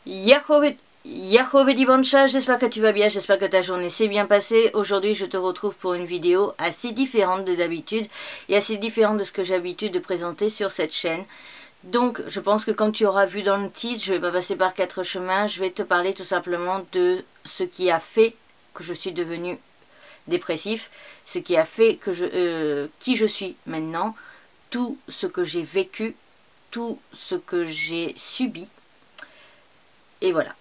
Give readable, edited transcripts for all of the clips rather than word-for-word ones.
Yahoo Vedi Boncha, j'espère que tu vas bien, j'espère que ta journée s'est bien passée. Aujourd'hui je te retrouve pour une vidéo assez différente de d'habitude et assez différente de ce que j'ai l'habitude de présenter sur cette chaîne. Donc je pense que comme tu auras vu dans le titre, je ne vais pas passer par 4 chemins, je vais te parler tout simplement de ce qui a fait que je suis devenue dépressif, ce qui a fait que qui je suis maintenant, tout ce que j'ai vécu, tout ce que j'ai subi, et voilà.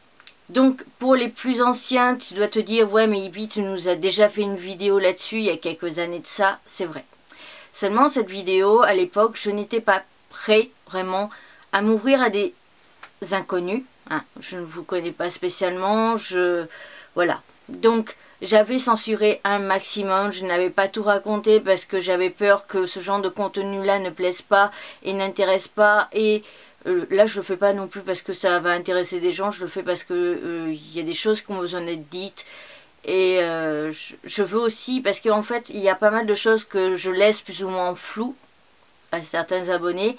Donc pour les plus anciens, tu dois te dire, ouais mais Ibi, tu nous as déjà fait une vidéo là-dessus il y a quelques années de ça, c'est vrai. Seulement cette vidéo, à l'époque, je n'étais pas prêt vraiment à m'ouvrir à des inconnus. Hein, je ne vous connais pas spécialement, voilà. Donc j'avais censuré un maximum, je n'avais pas tout raconté parce que j'avais peur que ce genre de contenu-là ne plaise pas et n'intéresse pas. Et là je le fais pas non plus parce que ça va intéresser des gens, je le fais parce que y a des choses qui ont besoin d'être dites. Et je veux aussi, parce qu'en fait il y a pas mal de choses que je laisse plus ou moins en flou à certains abonnés.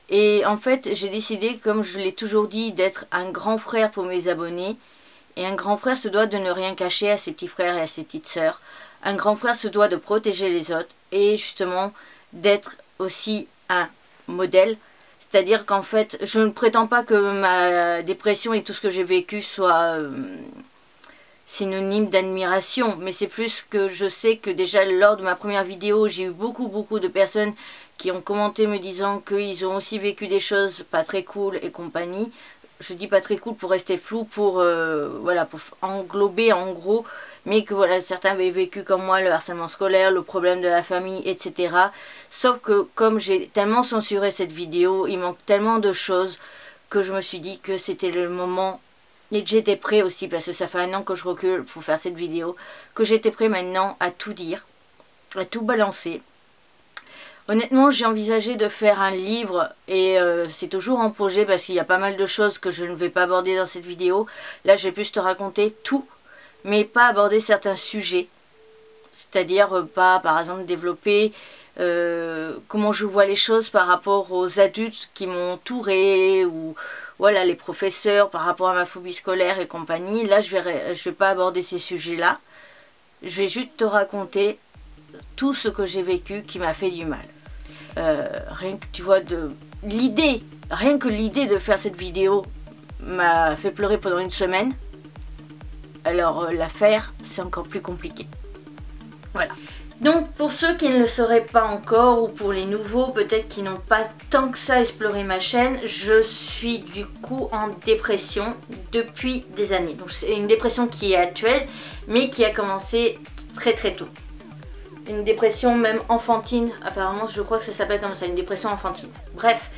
Et en fait j'ai décidé, comme je l'ai toujours dit, d'être un grand frère pour mes abonnés. Et un grand frère se doit de ne rien cacher à ses petits frères et à ses petites sœurs. Un grand frère se doit de protéger les autres et justement d'être aussi un modèle. C'est-à-dire qu'en fait, je ne prétends pas que ma dépression et tout ce que j'ai vécu soit synonyme d'admiration. Mais c'est plus que je sais que déjà lors de ma première vidéo, j'ai eu beaucoup de personnes qui ont commenté me disant qu'ils ont aussi vécu des choses pas très cool et compagnie. Je dis pas très cool pour rester flou, pour voilà, pour englober en gros, mais que voilà, certains avaient vécu comme moi le harcèlement scolaire, le problème de la famille, etc. Sauf que comme j'ai tellement censuré cette vidéo, il manque tellement de choses que je me suis dit que c'était le moment, et que j'étais prêt aussi, parce que ça fait 1 an que je recule pour faire cette vidéo, que j'étais prêt maintenant à tout dire, à tout balancer. Honnêtement, j'ai envisagé de faire un livre et c'est toujours en projet parce qu'il y a pas mal de choses que je ne vais pas aborder dans cette vidéo. Là, je vais plus te raconter tout, mais pas aborder certains sujets. C'est-à-dire pas, par exemple, développer comment je vois les choses par rapport aux adultes qui m'ont entouré ou voilà, les professeurs par rapport à ma phobie scolaire et compagnie. Là, je vais pas aborder ces sujets-là. Je vais juste te raconter tout ce que j'ai vécu qui m'a fait du mal. Rien que tu vois, rien que l'idée de faire cette vidéo m'a fait pleurer pendant 1 semaine. Alors la faire, c'est encore plus compliqué. Voilà. Donc pour ceux qui ne le sauraient pas encore, ou pour les nouveaux peut-être qui n'ont pas tant que ça exploré ma chaîne, je suis du coup en dépression depuis des années. Donc c'est une dépression qui est actuelle, mais qui a commencé très tôt. Une dépression même enfantine, apparemment je crois que ça s'appelle comme ça, une dépression enfantine. Bref,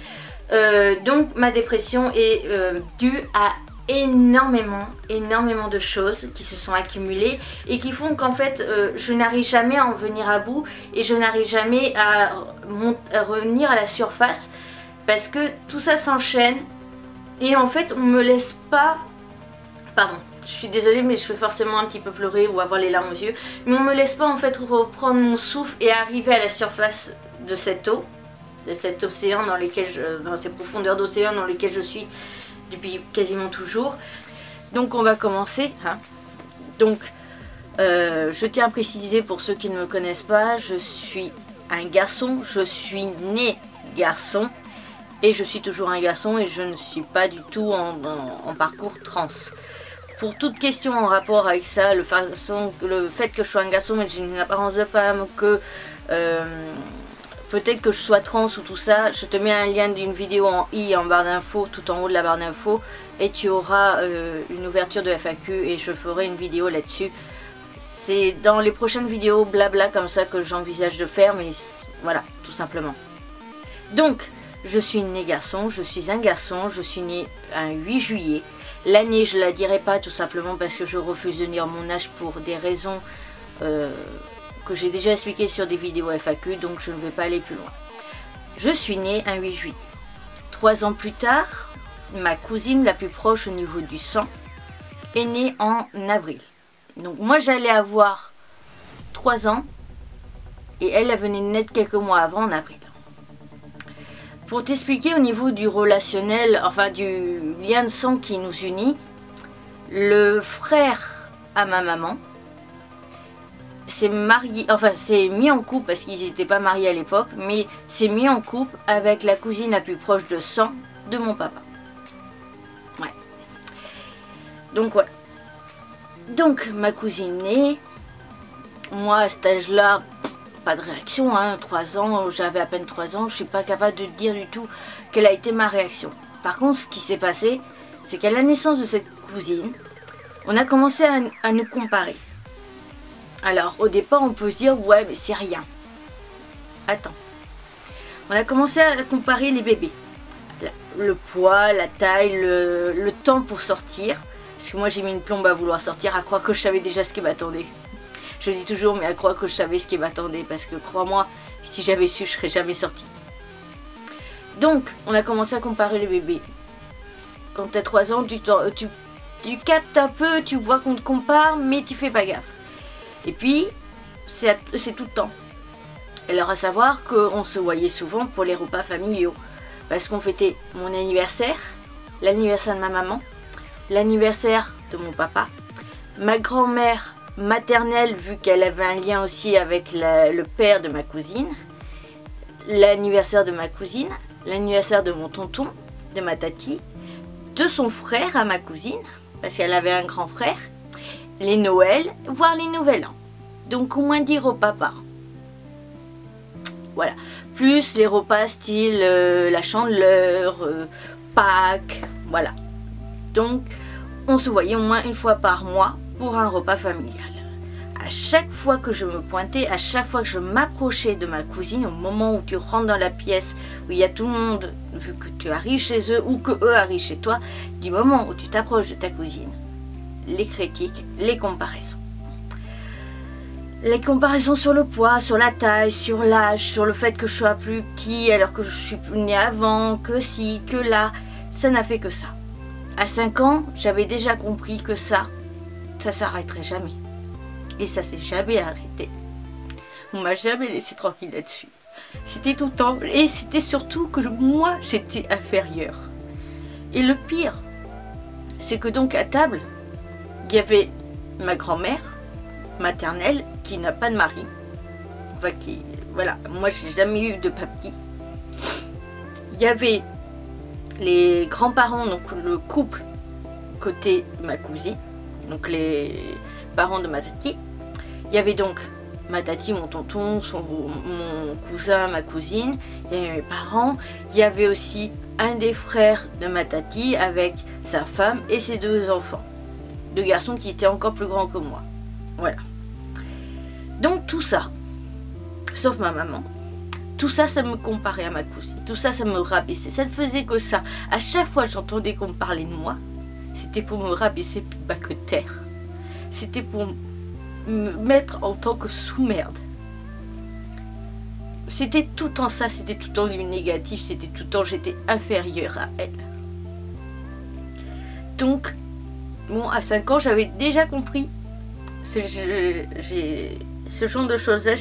donc ma dépression est due à énormément de choses qui se sont accumulées et qui font qu'en fait je n'arrive jamais à en venir à bout et je n'arrive jamais à revenir à la surface parce que tout ça s'enchaîne et en fait on me laisse pas... Pardon. Je suis désolée mais je vais forcément un petit peu pleurer ou avoir les larmes aux yeux. Mais on ne me laisse pas en fait reprendre mon souffle et arriver à la surface de cette eau. De cet océan dans ces profondeurs d'océan dans lesquelles je suis depuis quasiment toujours. Donc on va commencer. Hein. Donc je tiens à préciser pour ceux qui ne me connaissent pas, je suis un garçon, je suis né garçon. Et je suis toujours un garçon et je ne suis pas du tout en parcours trans. Pour toute question en rapport avec ça, le fait que je sois un garçon mais que j'ai une apparence de femme, que peut-être que je sois trans ou tout ça, je te mets un lien d'une vidéo en en barre d'infos, tout en haut de la barre d'infos, et tu auras une ouverture de FAQ et je ferai une vidéo là-dessus. C'est dans les prochaines vidéos blabla comme ça que j'envisage de faire, mais voilà, tout simplement. Donc, je suis né garçon, je suis un garçon, je suis né un 8 juillet. L'année, je ne la dirai pas tout simplement parce que je refuse de dire mon âge pour des raisons que j'ai déjà expliquées sur des vidéos FAQ, donc je ne vais pas aller plus loin. Je suis née un 8 juillet. 3 ans plus tard, ma cousine la plus proche au niveau du sang est née en avril. Donc moi j'allais avoir 3 ans et elle venait de naître quelques mois avant en avril. Pour t'expliquer au niveau du relationnel, enfin du lien de sang qui nous unit, le frère à ma maman s'est marié, enfin s'est mis en couple, parce qu'ils n'étaient pas mariés à l'époque, mais s'est mis en couple avec la cousine la plus proche de sang de mon papa. Ouais. Donc voilà. Donc ma cousine née, moi à cet âge-là, pas de réaction, hein, 3 ans, j'avais à peine 3 ans, je suis pas capable de dire du tout quelle a été ma réaction. Par contre, ce qui s'est passé, c'est qu'à la naissance de cette cousine, on a commencé à nous comparer. Alors au départ on peut se dire ouais mais c'est rien. Attends. On a commencé à comparer les bébés. Le poids, la taille, le temps pour sortir. Parce que moi j'ai mis une plombe à vouloir sortir, à croire que je savais déjà ce qui m'attendait. Je dis toujours mais à croire que je savais ce qui m'attendait. Parce que crois-moi, si j'avais su je serais jamais sortie. Donc on a commencé à comparer les bébés. Quand tu as 3 ans tu captes un peu, tu vois qu'on te compare mais tu fais pas gaffe. Et puis, c'est tout le temps. Alors à savoir qu'on se voyait souvent pour les repas familiaux. Parce qu'on fêtait mon anniversaire, l'anniversaire de ma maman, l'anniversaire de mon papa, ma grand-mère maternelle, vu qu'elle avait un lien aussi avec le père de ma cousine, l'anniversaire de ma cousine, l'anniversaire de mon tonton, de ma tati, de son frère à ma cousine, parce qu'elle avait un grand frère, les Noëls, voire les Nouvel An. Donc au moins 10 repas par an. Voilà. Plus les repas style la Chandeleur, Pâques, voilà. Donc on se voyait au moins une fois par mois pour un repas familial. À chaque fois que je me pointais, à chaque fois que je m'approchais de ma cousine, au moment où tu rentres dans la pièce, où il y a tout le monde, vu que tu arrives chez eux ou que eux arrivent chez toi, du moment où tu t'approches de ta cousine, les critiques, les comparaisons. Les comparaisons sur le poids, sur la taille, sur l'âge, sur le fait que je sois plus petit alors que je suis née avant, que si, que là, ça n'a fait que ça. À 5 ans, j'avais déjà compris que ça s'arrêterait jamais. Et ça s'est jamais arrêté. On m'a jamais laissé tranquille là-dessus. C'était tout le temps, et c'était surtout que moi, j'étais inférieure. Et le pire, c'est que donc à table, il y avait ma grand-mère maternelle qui n'a pas de mari. Enfin, voilà, moi j'ai jamais eu de papy. Il y avait les grands-parents, donc le couple côté ma cousine, donc les parents de ma tati. Il y avait donc ma tati, mon tonton, mon cousin, ma cousine, il y avait mes parents. Il y avait aussi un des frères de ma tati avec sa femme et ses 2 enfants. 2 garçons qui étaient encore plus grands que moi. Voilà. Donc tout ça, sauf ma maman, tout ça, ça me comparait à ma cousine. Tout ça, ça me rabaissait. Ça ne faisait que ça. À chaque fois que j'entendais qu'on me parlait de moi, c'était pour me rabaisser plus bas que terre. C'était pour me mettre en tant que sous-merde. C'était tout le temps ça, c'était tout le temps du négatif, c'était tout le temps j'étais inférieure à elle. Donc, bon, à 5 ans, j'avais déjà compris ce genre de choses-là.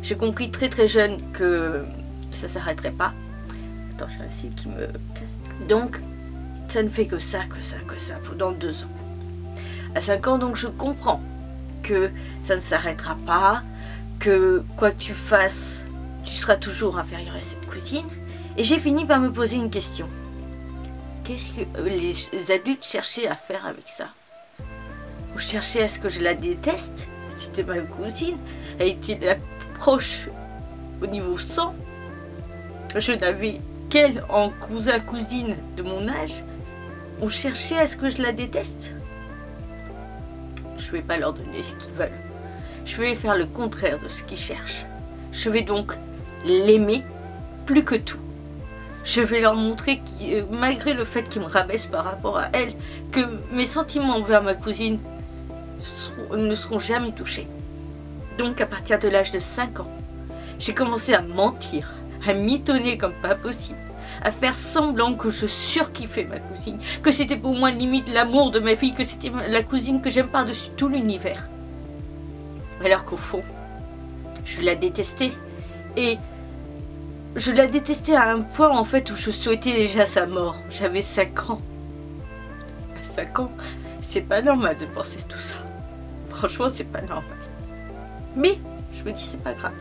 J'ai compris très jeune que ça s'arrêterait pas. Attends, j'ai un cil qui me casse. Donc, ça ne fait que ça pendant 2 ans. À 5 ans, donc, je comprends que ça ne s'arrêtera pas, que quoi que tu fasses, tu seras toujours inférieur à cette cousine. Et j'ai fini par me poser une question. Qu'est-ce que les adultes cherchaient à faire avec ça? Vous cherchez à ce que je la déteste? C'était ma cousine, elle était la proche au niveau sang. Je n'avais qu'elle en cousin-cousine de mon âge. On cherchait à ce que je la déteste? Je ne vais pas leur donner ce qu'ils veulent. Je vais faire le contraire de ce qu'ils cherchent. Je vais donc l'aimer plus que tout. Je vais leur montrer que malgré le fait qu'ils me rabaissent par rapport à elle, que mes sentiments envers ma cousine ne seront jamais touchés. Donc à partir de l'âge de 5 ans, j'ai commencé à mentir, à mitonner comme pas possible, à faire semblant que je surkiffais ma cousine, que c'était pour moi limite l'amour de ma fille, que c'était la cousine que j'aime par-dessus tout l'univers. Alors qu'au fond, je la détestais. Et je la détestais à un point en fait où je souhaitais déjà sa mort. J'avais 5 ans. À 5 ans, c'est pas normal de penser tout ça. Franchement, c'est pas normal. Mais je me dis, c'est pas grave.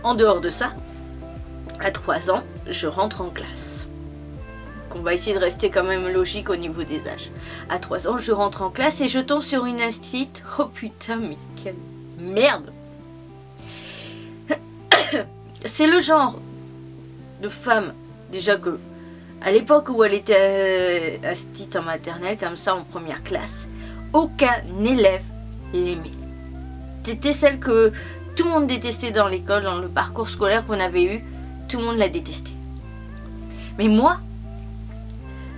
En dehors de ça, à 3 ans, je rentre en classe. Donc on va essayer de rester quand même logique au niveau des âges. À 3 ans, je rentre en classe et je tombe sur une instite. Oh putain, mais quelle merde! C'est le genre de femme, déjà que, à l'époque où elle était instite en maternelle, comme ça, en première classe, aucun élève l'aimait. C'était celle que tout le monde détestait dans l'école, dans le parcours scolaire qu'on avait eu, tout le monde la détestait. Mais moi,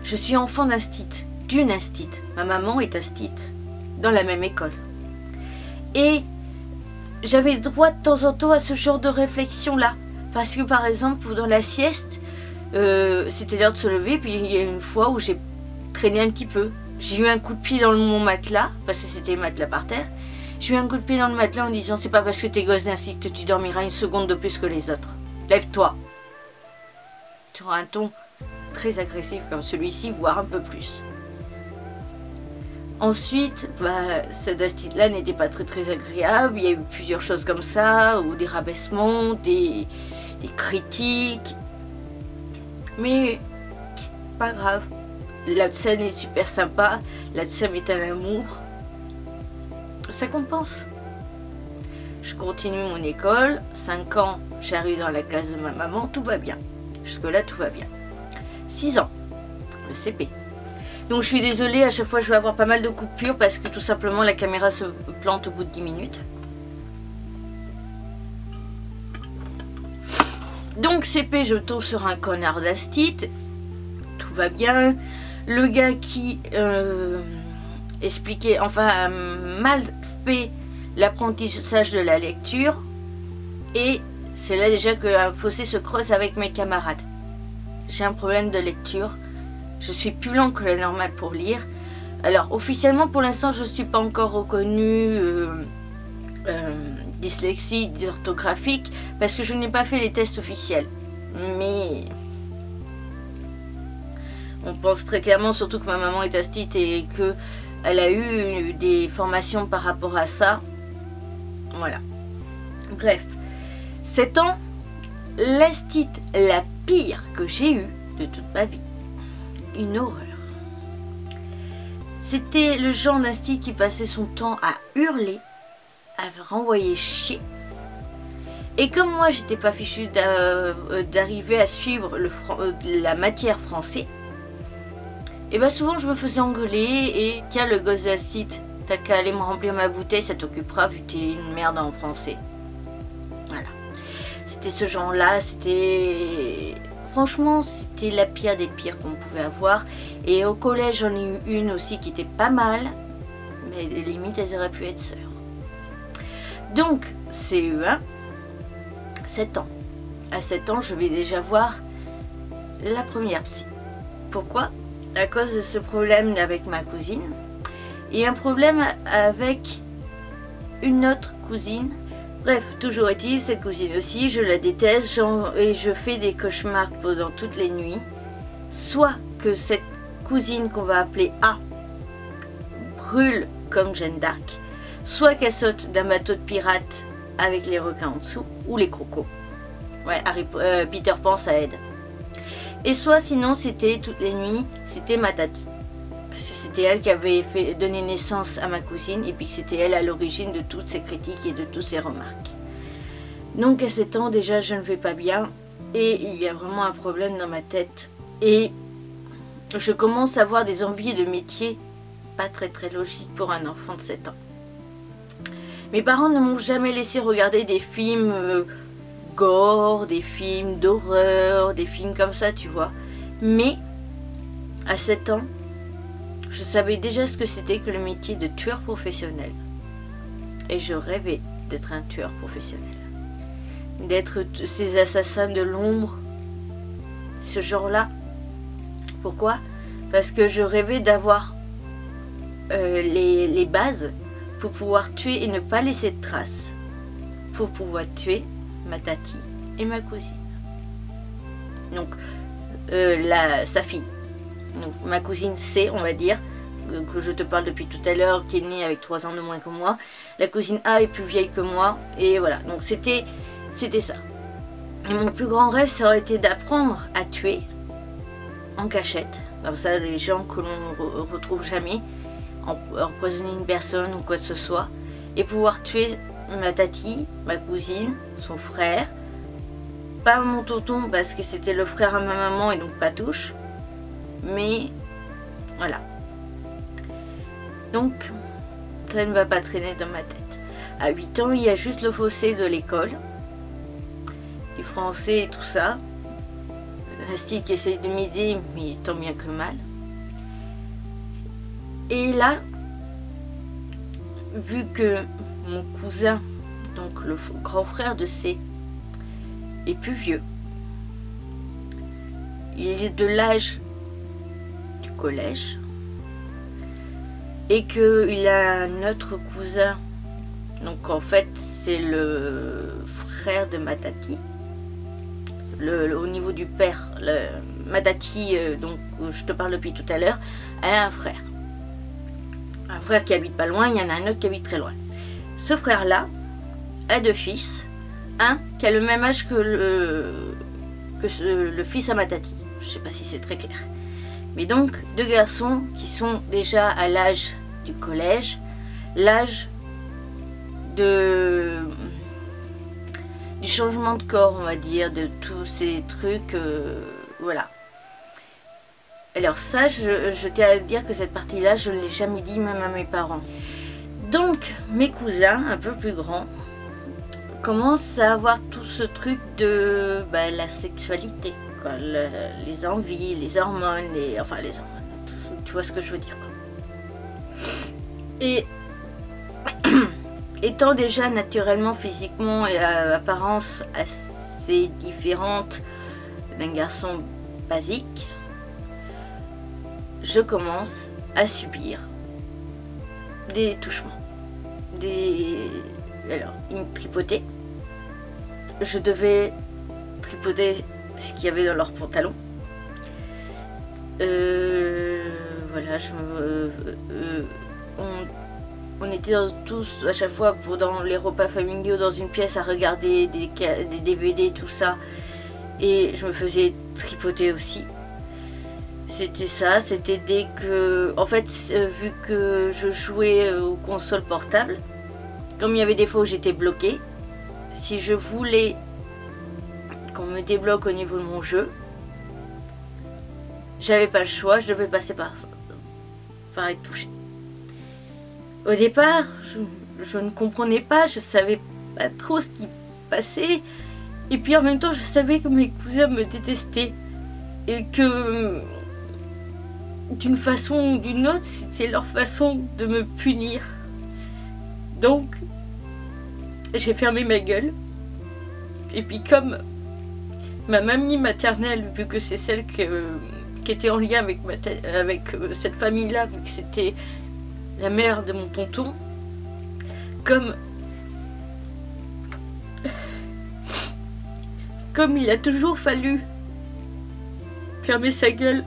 je suis enfant d'instite, d'une instite. Ma maman est instite, dans la même école. Et j'avais le droit de temps en temps à ce genre de réflexion-là. Parce que par exemple, pendant la sieste, c'était l'heure de se lever, puis il y a une fois où j'ai traîné un petit peu. J'ai eu un coup de pied dans mon matelas, parce que c'était le matelas par terre. J'ai eu un coup de pied dans le matelas en disant, c'est pas parce que t'es gosse d'instite que tu dormiras une seconde de plus que les autres. Lève-toi. Sur un ton très agressif comme celui-ci, voire un peu plus. Ensuite, cette instite-là n'était pas très agréable. Il y a eu plusieurs choses comme ça, ou des rabaissements, des critiques. Mais pas grave. La scène est super sympa. La scène est un amour. Ça compense. Je continue mon école. 5 ans, j'arrive dans la classe de ma maman. Tout va bien. Jusque-là, tout va bien. 6 ans, le CP. Donc je suis désolée, à chaque fois je vais avoir pas mal de coupures parce que tout simplement la caméra se plante au bout de 10 minutes. Donc CP, je tombe sur un connard d'instite. Tout va bien. Le gars qui expliquait, enfin a mal fait l'apprentissage de la lecture. Et c'est là déjà qu'un fossé se creuse avec mes camarades. J'ai un problème de lecture. Je suis plus lent que la normale pour lire. Alors officiellement pour l'instant je ne suis pas encore reconnue dyslexique, dysorthographique parce que je n'ai pas fait les tests officiels. Mais on pense très clairement, surtout que ma maman est instite et qu'elle a eu des formations par rapport à ça. Voilà. Bref. 7 ans, l'instite la pire que j'ai eue de toute ma vie. Une horreur. C'était le genre d'instite qui passait son temps à hurler, à renvoyer chier. Et comme moi j'étais pas fichue d'arriver à suivre la matière français, et bien souvent je me faisais engueuler et tiens le gosse d'instite, t'as qu'à aller me remplir ma bouteille, ça t'occupera vu que t'es une merde en français. Voilà. C'était ce genre là, c'était... Franchement, c'était la pire des pires qu'on pouvait avoir. Et au collège, j'en ai eu une aussi qui était pas mal. Mais limite, elles auraient pu être sœurs. Donc, CE1, 7 ans. À 7 ans, je vais déjà voir la première psy. Pourquoi? À cause de ce problème avec ma cousine. Et un problème avec une autre cousine. Bref, toujours est-il, cette cousine aussi, je la déteste et je fais des cauchemars pendant toutes les nuits. Soit que cette cousine qu'on va appeler A brûle comme Jeanne d'Arc, soit qu'elle saute d'un bateau de pirate avec les requins en dessous, ou les crocos. Ouais, Peter Pan, ça aide. Et soit sinon, c'était toutes les nuits, c'était ma tati. Parce que c'était elle qui avait donné naissance à ma cousine et puis c'était elle à l'origine de toutes ces critiques et de toutes ces remarques. Donc à 7 ans déjà je ne vais pas bien et il y a vraiment un problème dans ma tête et je commence à avoir des envies de métier pas très logiques pour un enfant de 7 ans. Mes parents ne m'ont jamais laissé regarder des films gore, des films d'horreur, des films comme ça tu vois. Mais à 7 ans, je savais déjà ce que c'était que le métier de tueur professionnel. Et je rêvais d'être un tueur professionnel. D'être ces assassins de l'ombre. Ce genre-là. Pourquoi? Parce que je rêvais d'avoir les bases pour pouvoir tuer et ne pas laisser de traces. Pour pouvoir tuer, ma tati et ma cousine. Donc sa fille. Donc ma cousine C, on va dire, que je te parle depuis tout à l'heure, qui est née avec 3 ans de moins que moi. La cousine A est plus vieille que moi. Et voilà, donc c'était ça. Et mon plus grand rêve, ça aurait été d'apprendre à tuer en cachette. Comme ça, les gens que l'on ne retrouve jamais, empoisonner une personne ou quoi que ce soit. Et pouvoir tuer ma tati, ma cousine, son frère. Pas mon tonton parce que c'était le frère à ma maman et donc pas touche. Mais voilà. Donc ça ne va pas traîner dans ma tête. À 8 ans, il y a juste le fossé de l'école. Du français et tout ça. Nasty qui essaye de m'aider, mais tant bien que mal. Et là, vu que mon cousin, donc le grand frère de C, est plus vieux, il est de l'âge du collège, et qu'il a un autre cousin, donc en fait c'est le frère de ma tati, au niveau du père, ma tati, donc je te parle depuis tout à l'heure, elle a un frère. Un frère qui habite pas loin, il y en a un autre qui habite très loin. Ce frère-là a 2 fils, un qui a le même âge que le fils à ma tati. Je sais pas si c'est très clair. Mais donc 2 garçons qui sont déjà à l'âge du collège, l'âge du changement de corps, on va dire, de tous ces trucs, voilà. Alors ça, je tiens à dire que cette partie-là, je ne l'ai jamais dit même à mes parents. Donc, mes cousins, un peu plus grands, commencent à avoir tout ce truc de la sexualité, quoi, les envies, les hormones, enfin les hormones, tu vois ce que je veux dire, quoi. Et étant déjà naturellement, physiquement et à apparence assez différente d'un garçon basique, je commence à subir des touchements. Alors, ils me tripotaient. Je devais tripoter ce qu'il y avait dans leurs pantalons. Voilà, on était tous à chaque fois dans les repas familiaux dans une pièce à regarder des DVD, tout ça. Et je me faisais tripoter aussi. C'était ça, c'était dès que... En fait, vu que je jouais aux consoles portables, comme il y avait des fois où j'étais bloquée, si je voulais qu'on me débloque au niveau de mon jeu, j'avais pas le choix, je devais passer par être touchée. Au départ, je ne comprenais pas, je savais pas trop ce qui passait, et puis en même temps, je savais que mes cousins me détestaient, et que... d'une façon ou d'une autre, c'était leur façon de me punir. Donc, j'ai fermé ma gueule. Et puis comme ma mamie maternelle, vu que c'est celle qui était en lien avec cette famille-là, vu que c'était la mère de mon tonton, comme il a toujours fallu fermer sa gueule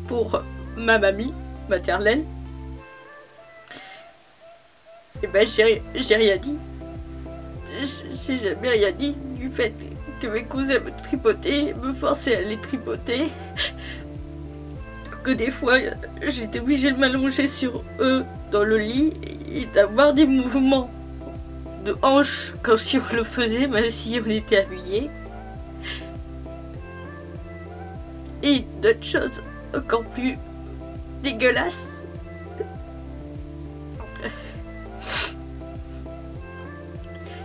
pour ma mamie maternelle, et ben j'ai rien dit. J'ai jamais rien dit du fait que mes cousins me tripotaient, me forçaient à les tripoter, que des fois j'étais obligée de m'allonger sur eux dans le lit et d'avoir des mouvements de hanches comme si on le faisait, même si on était habillés, et d'autres choses encore plus dégueulasse.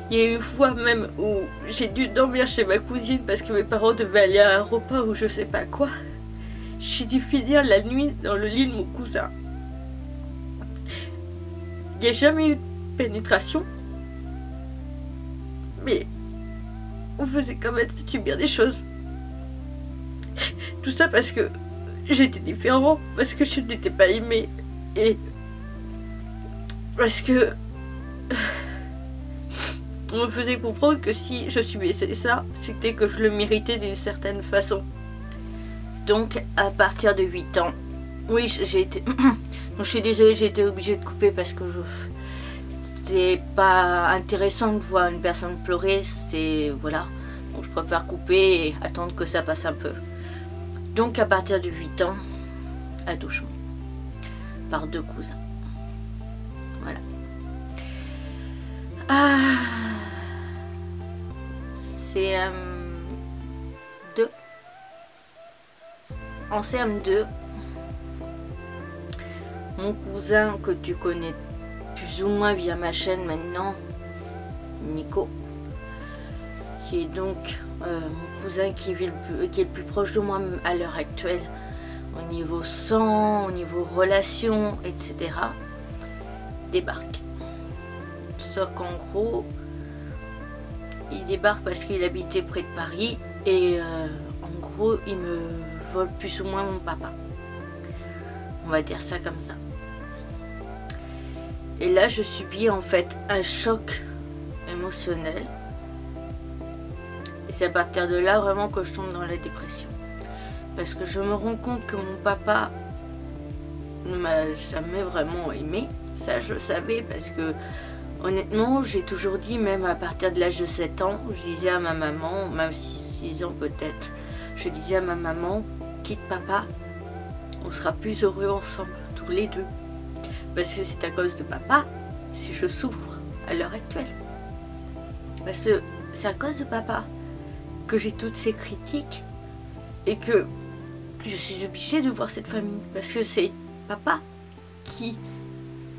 Il y a eu une fois même où j'ai dû dormir chez ma cousine parce que mes parents devaient aller à un repas ou je sais pas quoi. J'ai dû finir la nuit dans le lit de mon cousin. Il n'y a jamais eu de pénétration, mais on faisait quand même subir des choses. Tout ça parce que j'étais différent, parce que je n'étais pas aimée et parce que on me faisait comprendre que si je subissais ça, c'était que je le méritais d'une certaine façon. Donc à partir de 8 ans, oui j'ai été... Donc, je suis désolée, j'ai été obligée de couper parce que c'est pas intéressant de voir une personne pleurer, c'est... voilà. Donc je préfère couper et attendre que ça passe un peu. Donc à partir de 8 ans, attouchement par 2 cousins. Voilà. Ah, CM2. En CM2, mon cousin que tu connais plus ou moins via ma chaîne maintenant, Nico, qui est donc mon cousin qui est le plus proche de moi à l'heure actuelle, au niveau sang, au niveau relations, etc., débarque. Sauf qu'en gros, il débarque parce qu'il habitait près de Paris et en gros, il me vole plus ou moins mon papa. On va dire ça comme ça. Et là, je subis en fait un choc émotionnel. Et c'est à partir de là vraiment que je tombe dans la dépression. Parce que je me rends compte que mon papa ne m'a jamais vraiment aimé. Ça, je le savais parce que honnêtement, j'ai toujours dit, même à partir de l'âge de 7 ans, je disais à ma maman, même 6 ans peut-être, je disais à ma maman, quitte papa, on sera plus heureux ensemble, tous les deux. Parce que c'est à cause de papa si je souffre à l'heure actuelle. Parce que c'est à cause de papa que j'ai toutes ces critiques et que je suis obligée de voir cette famille. Parce que c'est papa qui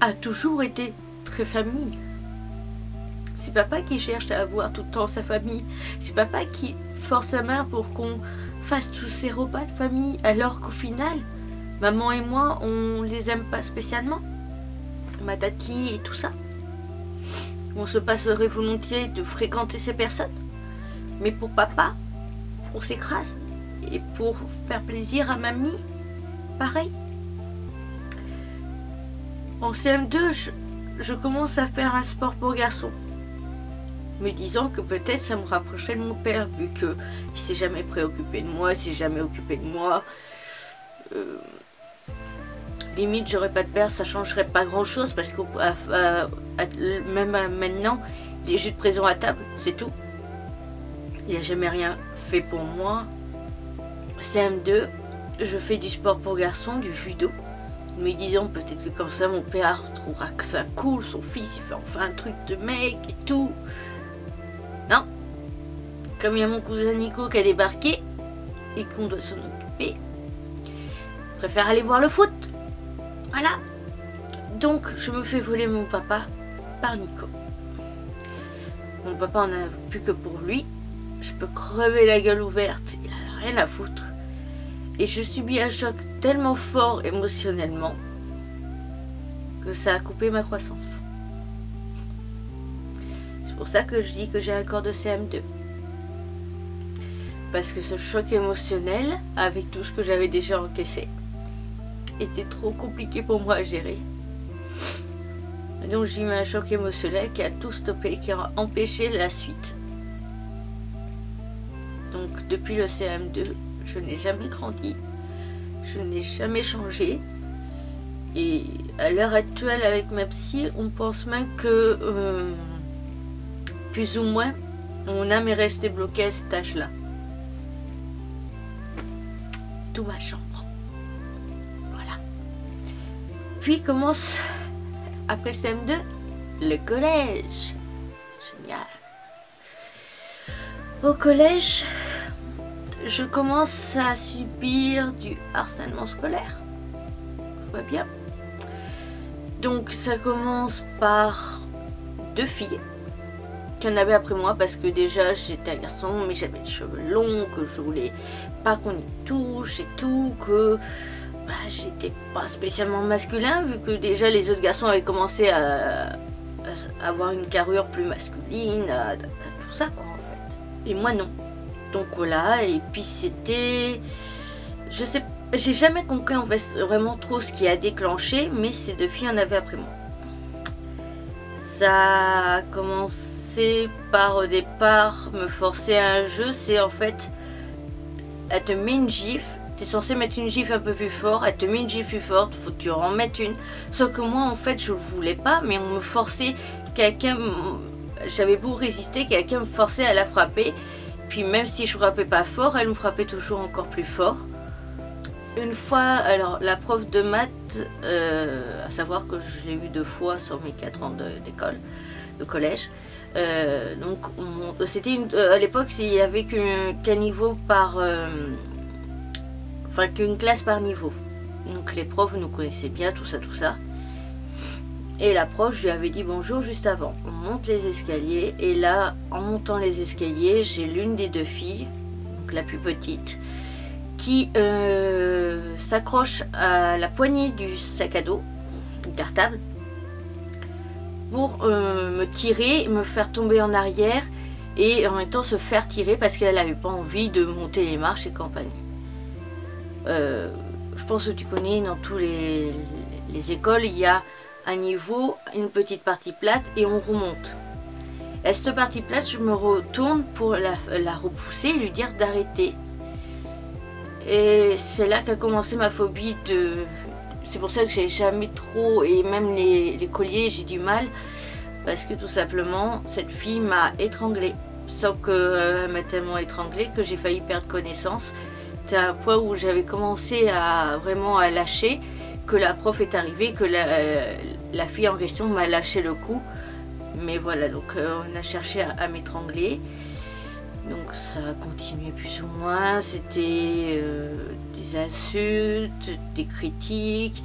a toujours été très famille. C'est papa qui cherche à avoir tout le temps sa famille. C'est papa qui force sa main pour qu'on fasse tous ces repas de famille, alors qu'au final, maman et moi, on les aime pas spécialement. Ma tati et tout ça. On se passerait volontiers de fréquenter ces personnes. Mais pour papa, on s'écrase. Et pour faire plaisir à mamie, pareil. En CM2, je commence à faire un sport pour garçons. Me disant que peut-être ça me rapprocherait de mon père, vu qu'il s'est jamais préoccupé de moi, il s'est jamais occupé de moi. Limite, j'aurais pas de père, ça changerait pas grand chose parce que même maintenant, il est juste présent à table, c'est tout. Il n'a jamais rien fait pour moi. CM2, je fais du sport pour garçons, du judo. Me disant peut-être que comme ça mon père trouvera que ça cool, son fils il fait enfin un truc de mec et tout. Non. Comme il y a mon cousin Nico qui a débarqué et qu'on doit s'en occuper, je préfère aller voir le foot. Voilà. Donc je me fais voler mon papa par Nico. Mon papa en a plus que pour lui. Je peux crever la gueule ouverte, il a rien à foutre. Et je subis un choc tellement fort émotionnellement que ça a coupé ma croissance. C'est pour ça que je dis que j'ai un corps de CM2. Parce que ce choc émotionnel, avec tout ce que j'avais déjà encaissé, était trop compliqué pour moi à gérer. Et donc j'ai eu un choc émotionnel qui a tout stoppé, qui a empêché la suite. Donc depuis le CM2, je n'ai jamais grandi, je n'ai jamais changé. Et à l'heure actuelle, avec ma psy, on pense même que, plus ou moins, mon âme est restée bloquée à cet âge-là. Tout ma chambre. Voilà. Puis commence, après CM2, le collège. Génial. Au collège, je commence à subir du harcèlement scolaire. Tout va bien. Donc ça commence par 2 filles qui en avaient après moi parce que déjà j'étais un garçon mais j'avais les cheveux longs, que je voulais pas qu'on y touche et tout, que bah, j'étais pas spécialement masculin vu que déjà les autres garçons avaient commencé à avoir une carrure plus masculine, tout ça quoi en fait. Et moi non. Donc voilà, et puis c'était... Je sais, j'ai jamais compris en fait vraiment trop ce qui a déclenché, mais ces 2 filles en avaient après moi. Ça a commencé commencé par au départ me forcer à un jeu, c'est en fait, elle te met une gifle, tu es censé mettre une gifle un peu plus fort, elle te met une gifle plus forte, faut que tu en mettes une. Sauf que moi en fait je voulais pas, mais on me forçait, j'avais beau résister, quelqu'un me forçait à la frapper. Puis même si je frappais pas fort, elle me frappait toujours encore plus fort. Une fois, alors la prof de maths, à savoir que je l'ai eu 2 fois sur mes 4 ans d'école, de collège. Donc c'était à l'époque il n'y avait qu'un niveau par, enfin qu'une classe par niveau. Donc les profs nous connaissaient bien, tout ça. Et la prof, je lui avais dit bonjour juste avant. On monte les escaliers et là, en montant les escaliers, j'ai l'une des 2 filles, donc la plus petite, qui s'accroche à la poignée du sac à dos, du cartable, pour me tirer, me faire tomber en arrière et en même temps se faire tirer parce qu'elle n'avait pas envie de monter les marches et compagnie. Je pense que tu connais, dans tous les écoles, il y a un niveau, une petite partie plate et on remonte. À cette partie plate, je me retourne pour la repousser et lui dire d'arrêter. Et c'est là qu'a commencé ma phobie de... C'est pour ça que j'ai jamais trop, et même les colliers, j'ai du mal. Parce que tout simplement, cette fille m'a étranglée. Sauf qu'elle m'a tellement étranglée que j'ai failli perdre connaissance. C'était un point où j'avais commencé à vraiment à lâcher, que la prof est arrivée, que la fille en question m'a lâché le coup. Mais voilà, donc on a cherché à m'étrangler. Donc ça a continué plus ou moins. C'était des insultes, des critiques,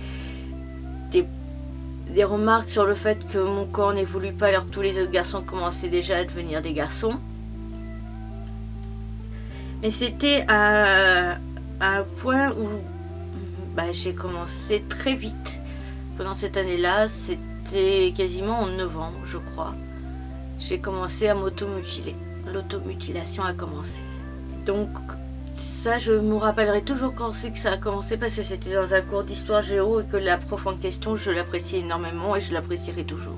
des remarques sur le fait que mon corps n'évolue pas alors que tous les autres garçons commençaient déjà à devenir des garçons. Mais c'était à un point où j'ai commencé très vite. Pendant cette année-là, c'était quasiment en novembre, je crois. J'ai commencé à m'automutiler. L'automutilation a commencé. Donc ça, je me rappellerai toujours quand c'est que ça a commencé, parce que c'était dans un cours d'histoire géo et que la prof en question, je l'appréciais énormément et je l'apprécierai toujours.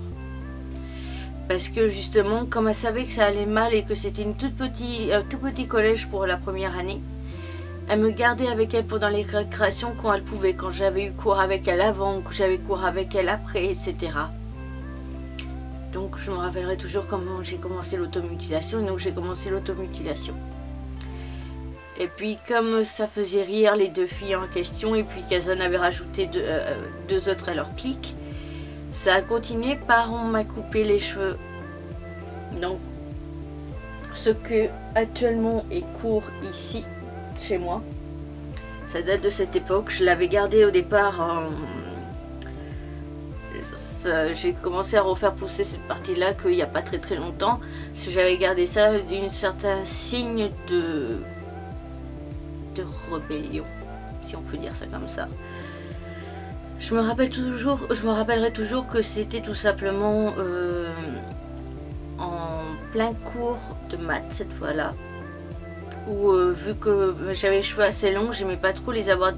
Parce que justement, comme elle savait que ça allait mal et que c'était un tout petit collège pour la première année, elle me gardait avec elle pendant les récréations quand elle pouvait, quand j'avais eu cours avec elle avant, que j'avais cours avec elle après, etc. Donc je me rappellerai toujours comment j'ai commencé l'automutilation, et donc j'ai commencé l'automutilation. Et puis comme ça faisait rire les 2 filles en question, et puis qu'elles en avaient rajouté 2 autres à leur clique, ça a continué par on m'a coupé les cheveux. Donc ce que actuellement est court ici, chez moi, ça date de cette époque. Je l'avais gardé au départ j'ai commencé à refaire pousser cette partie là qu'il n'y a pas très longtemps, parce que j'avais gardé ça d'une certain signe de rébellion, si on peut dire ça comme ça. Je me rappellerai toujours que c'était tout simplement en plein cours de maths cette fois-là, où vu que j'avais les cheveux assez longs, j'aimais pas trop les avoir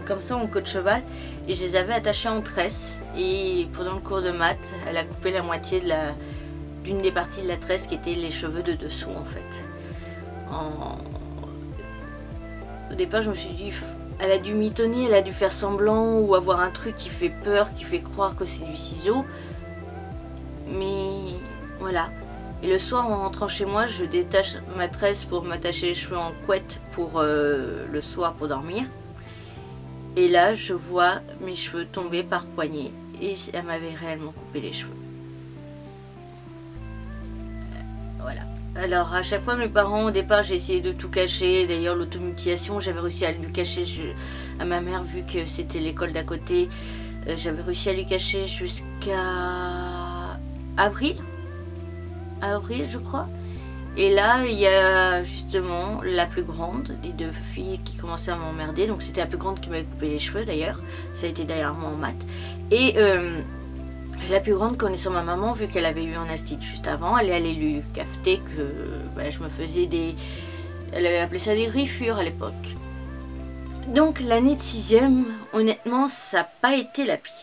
comme ça en queue de cheval, et je les avais attachés en tresse. Et pendant le cours de maths, elle a coupé la moitié d'une des parties de la tresse qui était les cheveux de dessous en fait. Au départ, je me suis dit, elle a dû mitonner, elle a dû faire semblant ou avoir un truc qui fait peur, qui fait croire que c'est du ciseau. Mais voilà. Et le soir, en rentrant chez moi, je détache ma tresse pour m'attacher les cheveux en couette pour le soir pour dormir. Et là, je vois mes cheveux tomber par poignée. Et elle m'avait réellement coupé les cheveux. Voilà. Alors, à chaque fois, mes parents, au départ, j'ai essayé de tout cacher. D'ailleurs, l'automutilation, j'avais réussi à lui cacher à ma mère, vu que c'était l'école d'à côté. J'avais réussi à lui cacher jusqu'à avril. Avril, je crois. Et là, il y a justement la plus grande des 2 filles qui commençaient à m'emmerder. Donc c'était la plus grande qui m'avait coupé les cheveux d'ailleurs. Ça a été derrière moi en maths. Et la plus grande, connaissant ma maman, vu qu'elle avait eu un institut juste avant, elle est allée lui cafeter que je me faisais des... Elle avait appelé ça des griffures à l'époque. Donc l'année de 6e, honnêtement, ça n'a pas été la pire.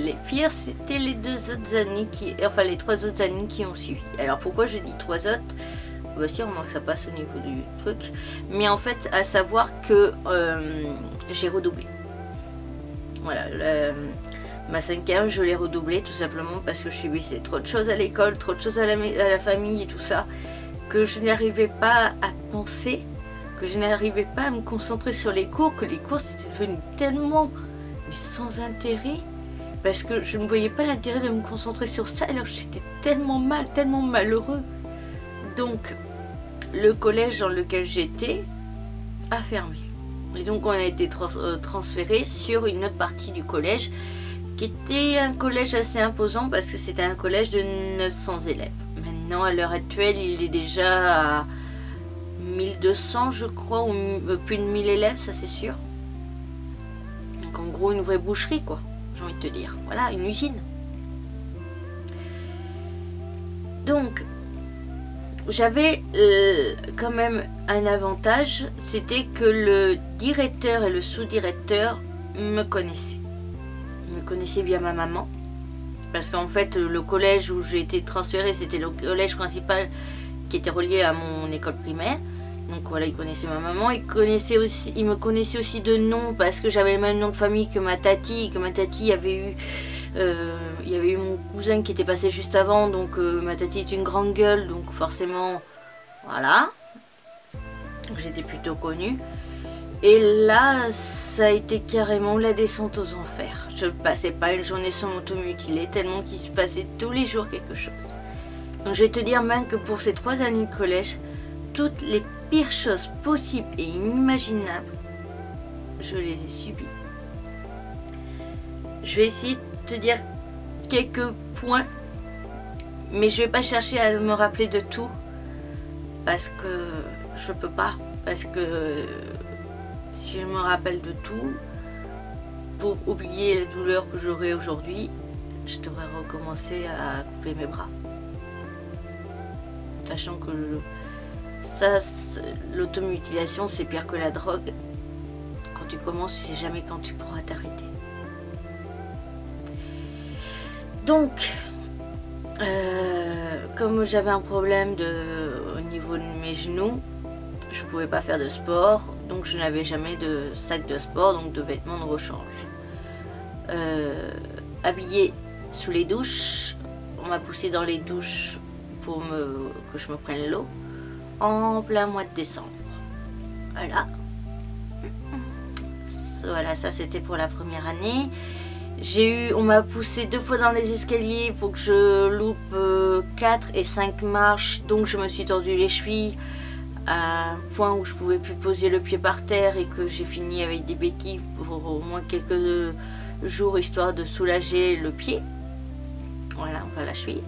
les pires, c'était les 2 autres années enfin les 3 autres années qui ont suivi. Alors pourquoi je dis 3 autres? Bah si, on remarque que ça passe au niveau du truc. Mais en fait, à savoir que j'ai redoublé. Voilà, ma 5e, je l'ai redoublée tout simplement parce que je subissais trop de choses à l'école, trop de choses à la famille et tout ça, que je n'arrivais pas à penser, que je n'arrivais pas à me concentrer sur les cours, que les cours c'était devenu tellement sans intérêt, parce que je ne voyais pas l'intérêt de me concentrer sur ça alors que j'étais tellement mal, tellement malheureux. Donc le collège dans lequel j'étais a fermé. Et donc on a été transféré sur une autre partie du collège qui était un collège assez imposant parce que c'était un collège de 900 élèves. Maintenant à l'heure actuelle il est déjà à 1200 je crois, ou plus de 1000 élèves, ça c'est sûr. Donc en gros une vraie boucherie quoi, j'ai envie de te dire. Voilà, une usine. Donc j'avais quand même un avantage, c'était que le directeur et le sous-directeur me connaissaient. Ils me connaissaient via ma maman. Parce qu'en fait, le collège où j'ai été transférée, c'était le collège principal qui était relié à mon école primaire. Donc voilà, ils connaissaient ma maman. Ils me connaissaient aussi de nom parce que j'avais le même nom de famille que ma tati. Que ma tati avait eu... il y avait eu mon cousin qui était passé juste avant, donc ma tati est une grande gueule, donc forcément, voilà, j'étais plutôt connue. Et là, ça a été carrément la descente aux enfers. Je ne passais pas une journée sans m'automutiler, tellement qu'il se passait tous les jours quelque chose. Donc je vais te dire même que pour ces 3 années de collège, toutes les pires choses possibles et inimaginables, je les ai subies. Je vais essayer de te dire quelques points, mais je vais pas chercher à me rappeler de tout parce que je peux pas, parce que si je me rappelle de tout, pour oublier la douleur que j'aurai aujourd'hui, je devrais recommencer à couper mes bras, sachant que l'automutilation c'est pire que la drogue. Quand tu commences, tu sais jamais quand tu pourras t'arrêter. Donc, comme j'avais un problème au niveau de mes genoux, je ne pouvais pas faire de sport, donc je n'avais jamais de sac de sport, donc de vêtements de rechange. Habillée sous les douches, on m'a poussé dans les douches pour que je me prenne l'eau, en plein mois de décembre. Voilà. Voilà, ça c'était pour la première année. On m'a poussé 2 fois dans les escaliers pour que je loupe 4 et 5 marches, donc je me suis tordu les chevilles à un point où je pouvais plus poser le pied par terre et que j'ai fini avec des béquilles pour au moins quelques jours histoire de soulager le pied. Voilà, enfin la cheville.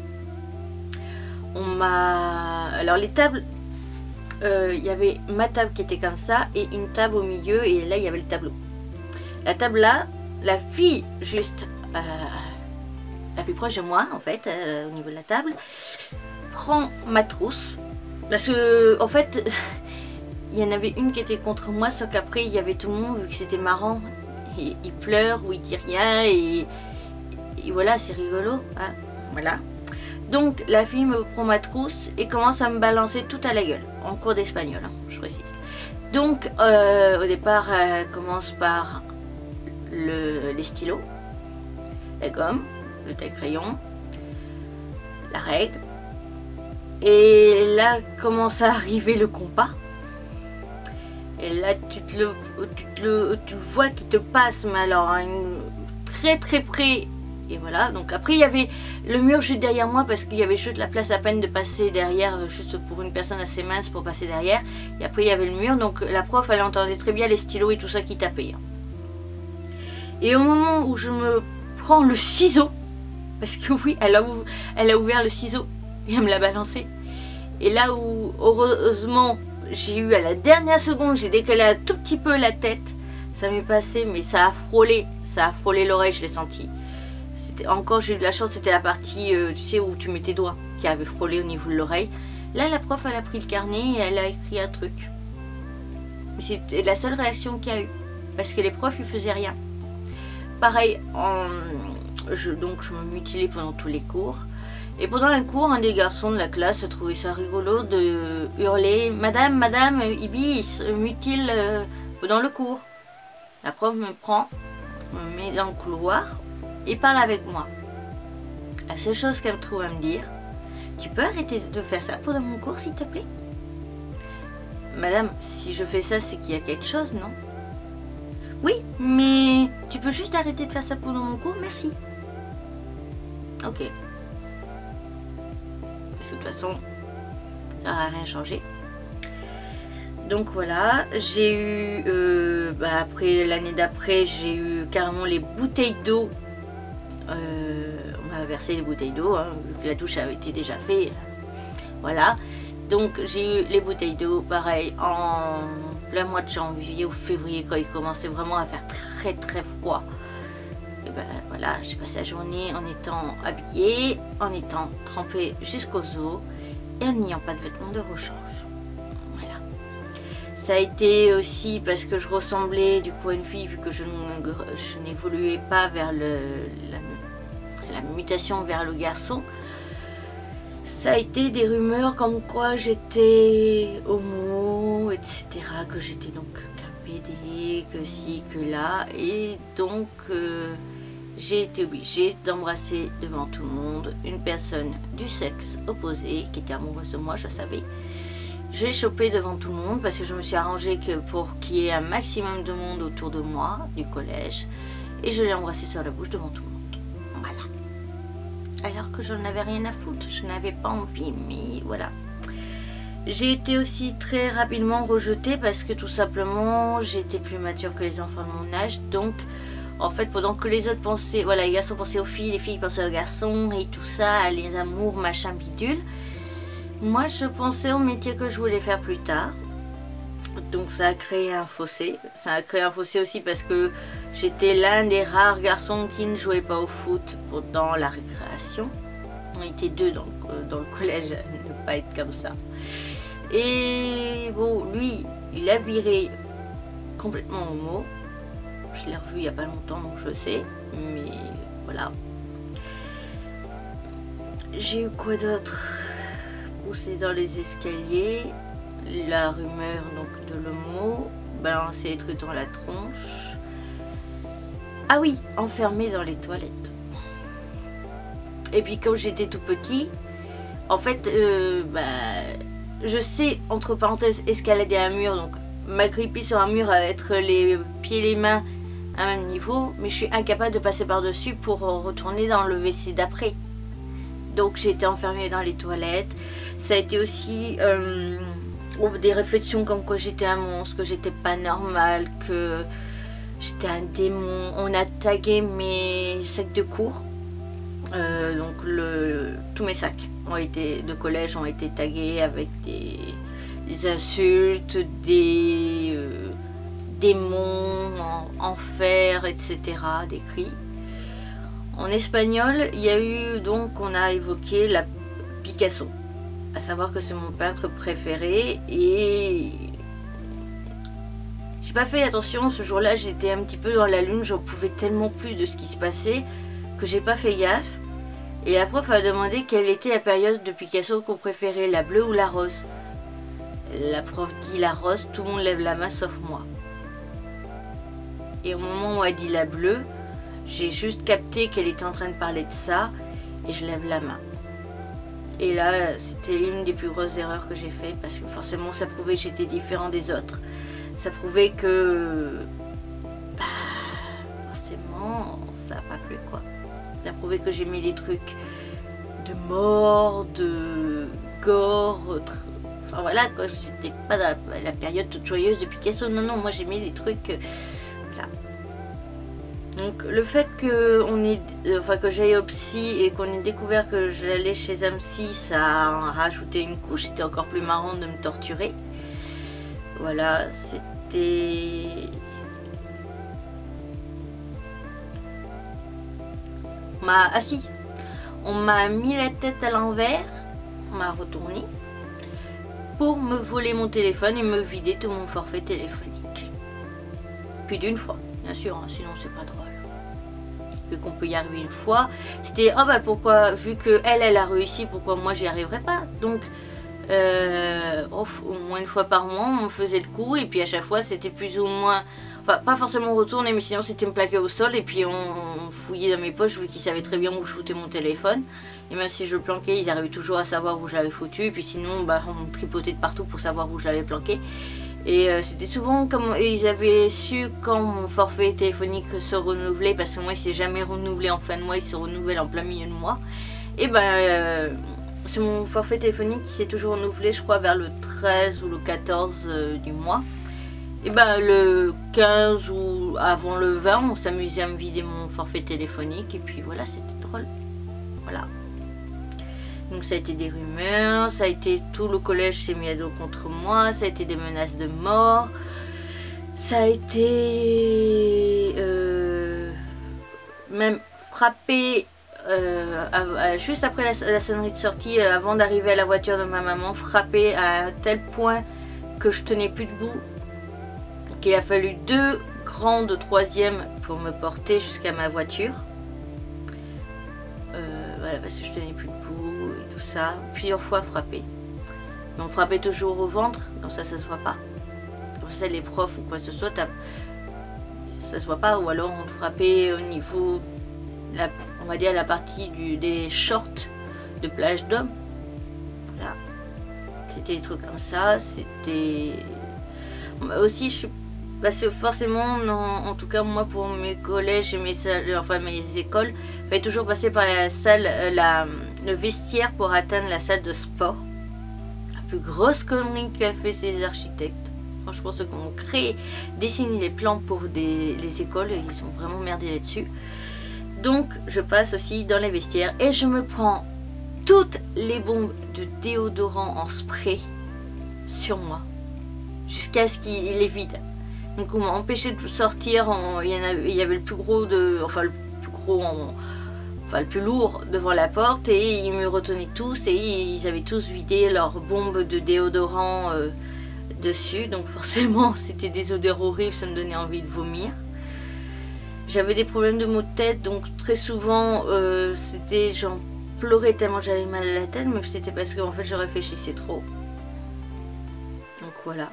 Alors les tables, il y avait ma table qui était comme ça et une table au milieu et là il y avait le tableau. La table là, la fille juste la plus proche de moi en fait, au niveau de la table, prend ma trousse parce que en fait il y en avait une qui était contre moi, sauf qu'après il y avait tout le monde vu que c'était marrant, et il pleure ou il dit rien et voilà, c'est rigolo hein, voilà. Donc la fille me prend ma trousse et commence à me balancer tout à la gueule en cours d'espagnol hein, je précise. Donc au départ elle commence par les stylos, la gomme, le taille-crayon, la règle, et là commence à arriver le compas, et là tu le vois qui te passe, mais alors hein, très très près, et voilà. Donc après il y avait le mur juste derrière moi parce qu'il y avait juste la place à peine de passer derrière, juste pour une personne assez mince pour passer derrière, et après il y avait le mur, donc la prof elle entendait très bien les stylos et tout ça qui tapaient. Et au moment où je me prends le ciseau, parce que oui, elle a ouvert le ciseau et elle me l'a balancé. Et là où, heureusement, j'ai eu à la dernière seconde, j'ai décalé un tout petit peu la tête, ça m'est passé, mais ça a frôlé l'oreille, je l'ai senti. Encore, j'ai eu de la chance, c'était la partie, tu sais, où tu mets tes doigts, qui avait frôlé au niveau de l'oreille. Là, la prof, elle a pris le carnet et elle a écrit un truc. Mais c'était la seule réaction qu'il y a eu, parce que les profs, ils faisaient rien. Pareil, donc je me mutilais pendant tous les cours. Et pendant un cours, un des garçons de la classe a trouvé ça rigolo de hurler « Madame, madame, Ibi se mutile dans le cours ». La prof me prend, me met dans le couloir et parle avec moi. La seule chose qu'elle me trouve à me dire « Tu peux arrêter de faire ça pendant mon cours, s'il te plaît ?» Madame, si je fais ça, c'est qu'il y a quelque chose, non? Oui, mais tu peux juste arrêter de faire ça pendant mon cours, merci. Ok. Parce que de toute façon, ça n'a rien changé. Donc voilà, j'ai eu, après l'année d'après, j'ai eu carrément les bouteilles d'eau. On m'a versé les bouteilles d'eau, hein, vu que la douche avait été déjà faite. Voilà. Donc j'ai eu les bouteilles d'eau, pareil, en plein mois de janvier ou février, quand il commençait vraiment à faire très très froid. Et ben voilà, j'ai passé la journée en étant habillée, en étant trempée jusqu'aux os et en n'ayant pas de vêtements de rechange. Voilà. Ça a été aussi parce que je ressemblais du coup à une fille, vu que je n'évoluais pas vers la mutation vers le garçon. Ça a été des rumeurs comme quoi j'étais homo, etc. Que j'étais donc qu'un PD, que ci, que là. Et donc j'ai été obligée d'embrasser devant tout le monde une personne du sexe opposé qui était amoureuse de moi, je savais. J'ai chopé devant tout le monde parce que je me suis arrangée que pour qu'il y ait un maximum de monde autour de moi, du collège. Et je l'ai embrassé sur la bouche devant tout le monde. Voilà. Alors que je n'avais rien à foutre, je n'avais pas envie, mais voilà. J'ai été aussi très rapidement rejetée parce que tout simplement j'étais plus mature que les enfants de mon âge. Donc en fait pendant que les autres pensaient, voilà, les garçons pensaient aux filles, les filles pensaient aux garçons et tout ça, les amours, machin bidule, moi je pensais au métier que je voulais faire plus tard. Donc ça a créé un fossé. Ça a créé un fossé aussi parce que j'étais l'un des rares garçons qui ne jouait pas au foot pendant la récréation. On était deux dans le collège à ne pas être comme ça. Et bon, lui, il a viré complètement homo. Je l'ai revu il n'y a pas longtemps, donc je sais. Mais voilà. J'ai eu quoi d'autre? Poussé dans les escaliers. La rumeur donc de l'homo, balancer les trucs dans la tronche. Ah oui, enfermé dans les toilettes. Et puis comme j'étais tout petit, en fait, je sais, entre parenthèses, escalader un mur, donc m'agripper sur un mur à être les pieds et les mains à même niveau, mais je suis incapable de passer par-dessus pour retourner dans le WC d'après. Donc j'ai été enfermée dans les toilettes. Ça a été aussi des réflexions comme quoi j'étais un monstre, que j'étais pas normale, que j'étais un démon. On a tagué mes sacs de cours. Donc tous mes sacs de collège ont été tagués avec des insultes, des démons, enfer, etc. des cris. En espagnol, il y a eu donc, on a évoqué la Picasso, à savoir que c'est mon peintre préféré et j'ai pas fait attention ce jour-là, j'étais un petit peu dans la lune, j'en pouvais tellement plus de ce qui se passait que j'ai pas fait gaffe. Et la prof a demandé quelle était la période de Picasso qu'on préférait, la bleue ou la rose. La prof dit la rose, tout le monde lève la main sauf moi. Et au moment où elle dit la bleue, j'ai juste capté qu'elle était en train de parler de ça et je lève la main. Et là, c'était une des plus grosses erreurs que j'ai fait parce que forcément ça prouvait que j'étais différent des autres. Ça prouvait que forcément ça n'a pas plu quoi. Ça prouvait que j'aimais les trucs de mort, de gore, enfin voilà quoi, j'étais pas dans la période toute joyeuse de Picasso, non, moi j'aimais les trucs, voilà. Donc le fait que, que j'aille au psy et qu'on ait découvert que j'allais chez un psy, ça a rajouté une couche, c'était encore plus marrant de me torturer. Voilà, c'était... Ah si, on m'a mis la tête à l'envers, on m'a retourné pour me voler mon téléphone et me vider tout mon forfait téléphonique. Plus d'une fois, bien sûr, hein, sinon c'est pas drôle. vu qu'on peut y arriver une fois. C'était oh bah pourquoi, vu que elle a réussi, pourquoi moi j'y arriverais pas. Donc au moins une fois par mois on faisait le coup, et puis à chaque fois c'était plus ou moins, enfin pas forcément retourner, mais sinon c'était me plaquer au sol, et puis on fouillait dans mes poches vu qu'ils savaient très bien où je foutais mon téléphone, et même si je le planquais ils arrivaient toujours à savoir où je l'avais foutu, et puis sinon bah on tripotait de partout pour savoir où je l'avais planqué. Et c'était souvent comme ils avaient su quand mon forfait téléphonique se renouvelait, parce que moi il s'est jamais renouvelé en fin de mois, il se renouvelle en plein milieu de mois. Et ben c'est mon forfait téléphonique qui s'est toujours renouvelé, je crois vers le 13 ou le 14 du mois. Et ben le 15 ou avant le 20 on s'amusait à me vider mon forfait téléphonique, et puis voilà, c'était drôle. Voilà. Donc ça a été des rumeurs, ça a été tout le collège s'est mis à dos contre moi, ça a été des menaces de mort, ça a été même frappé juste après la sonnerie de sortie, avant d'arriver à la voiture de ma maman, frappé à un tel point que je tenais plus debout, qu'il a fallu 2 grands de 3e pour me porter jusqu'à ma voiture. Voilà, parce que je tenais plus debout et tout ça. Plusieurs fois frappé. Mais on frappait toujours au ventre, donc ça se voit pas. Comme ça, les profs ou quoi que ce soit, ça se voit pas. Ou alors on te frappait au niveau, on va dire la partie des shorts de plage d'hommes. Voilà. C'était des trucs comme ça. C'était aussi, je suis parce que forcément, en tout cas moi pour mes collèges et mes salles, enfin mes écoles, il fallait toujours passer par la salle, le vestiaire pour atteindre la salle de sport. La plus grosse connerie qu'a fait ces architectes. Franchement, ceux qui ont créé, dessiné les plans pour les écoles, ils ont vraiment merdé là-dessus. Donc je passe aussi dans les vestiaires et je me prends toutes les bombes de déodorant en spray sur moi jusqu'à ce qu'il est vide. Donc on m'a empêché de sortir, il y avait le plus gros enfin le plus lourd devant la porte, et ils me retenaient tous et ils avaient tous vidé leurs bombes de déodorant dessus. Donc forcément c'était des odeurs horribles, ça me donnait envie de vomir. J'avais des problèmes de maux de tête, donc très souvent j'en pleurais tellement j'avais mal à la tête, mais c'était parce que en fait je réfléchissais trop. Donc voilà.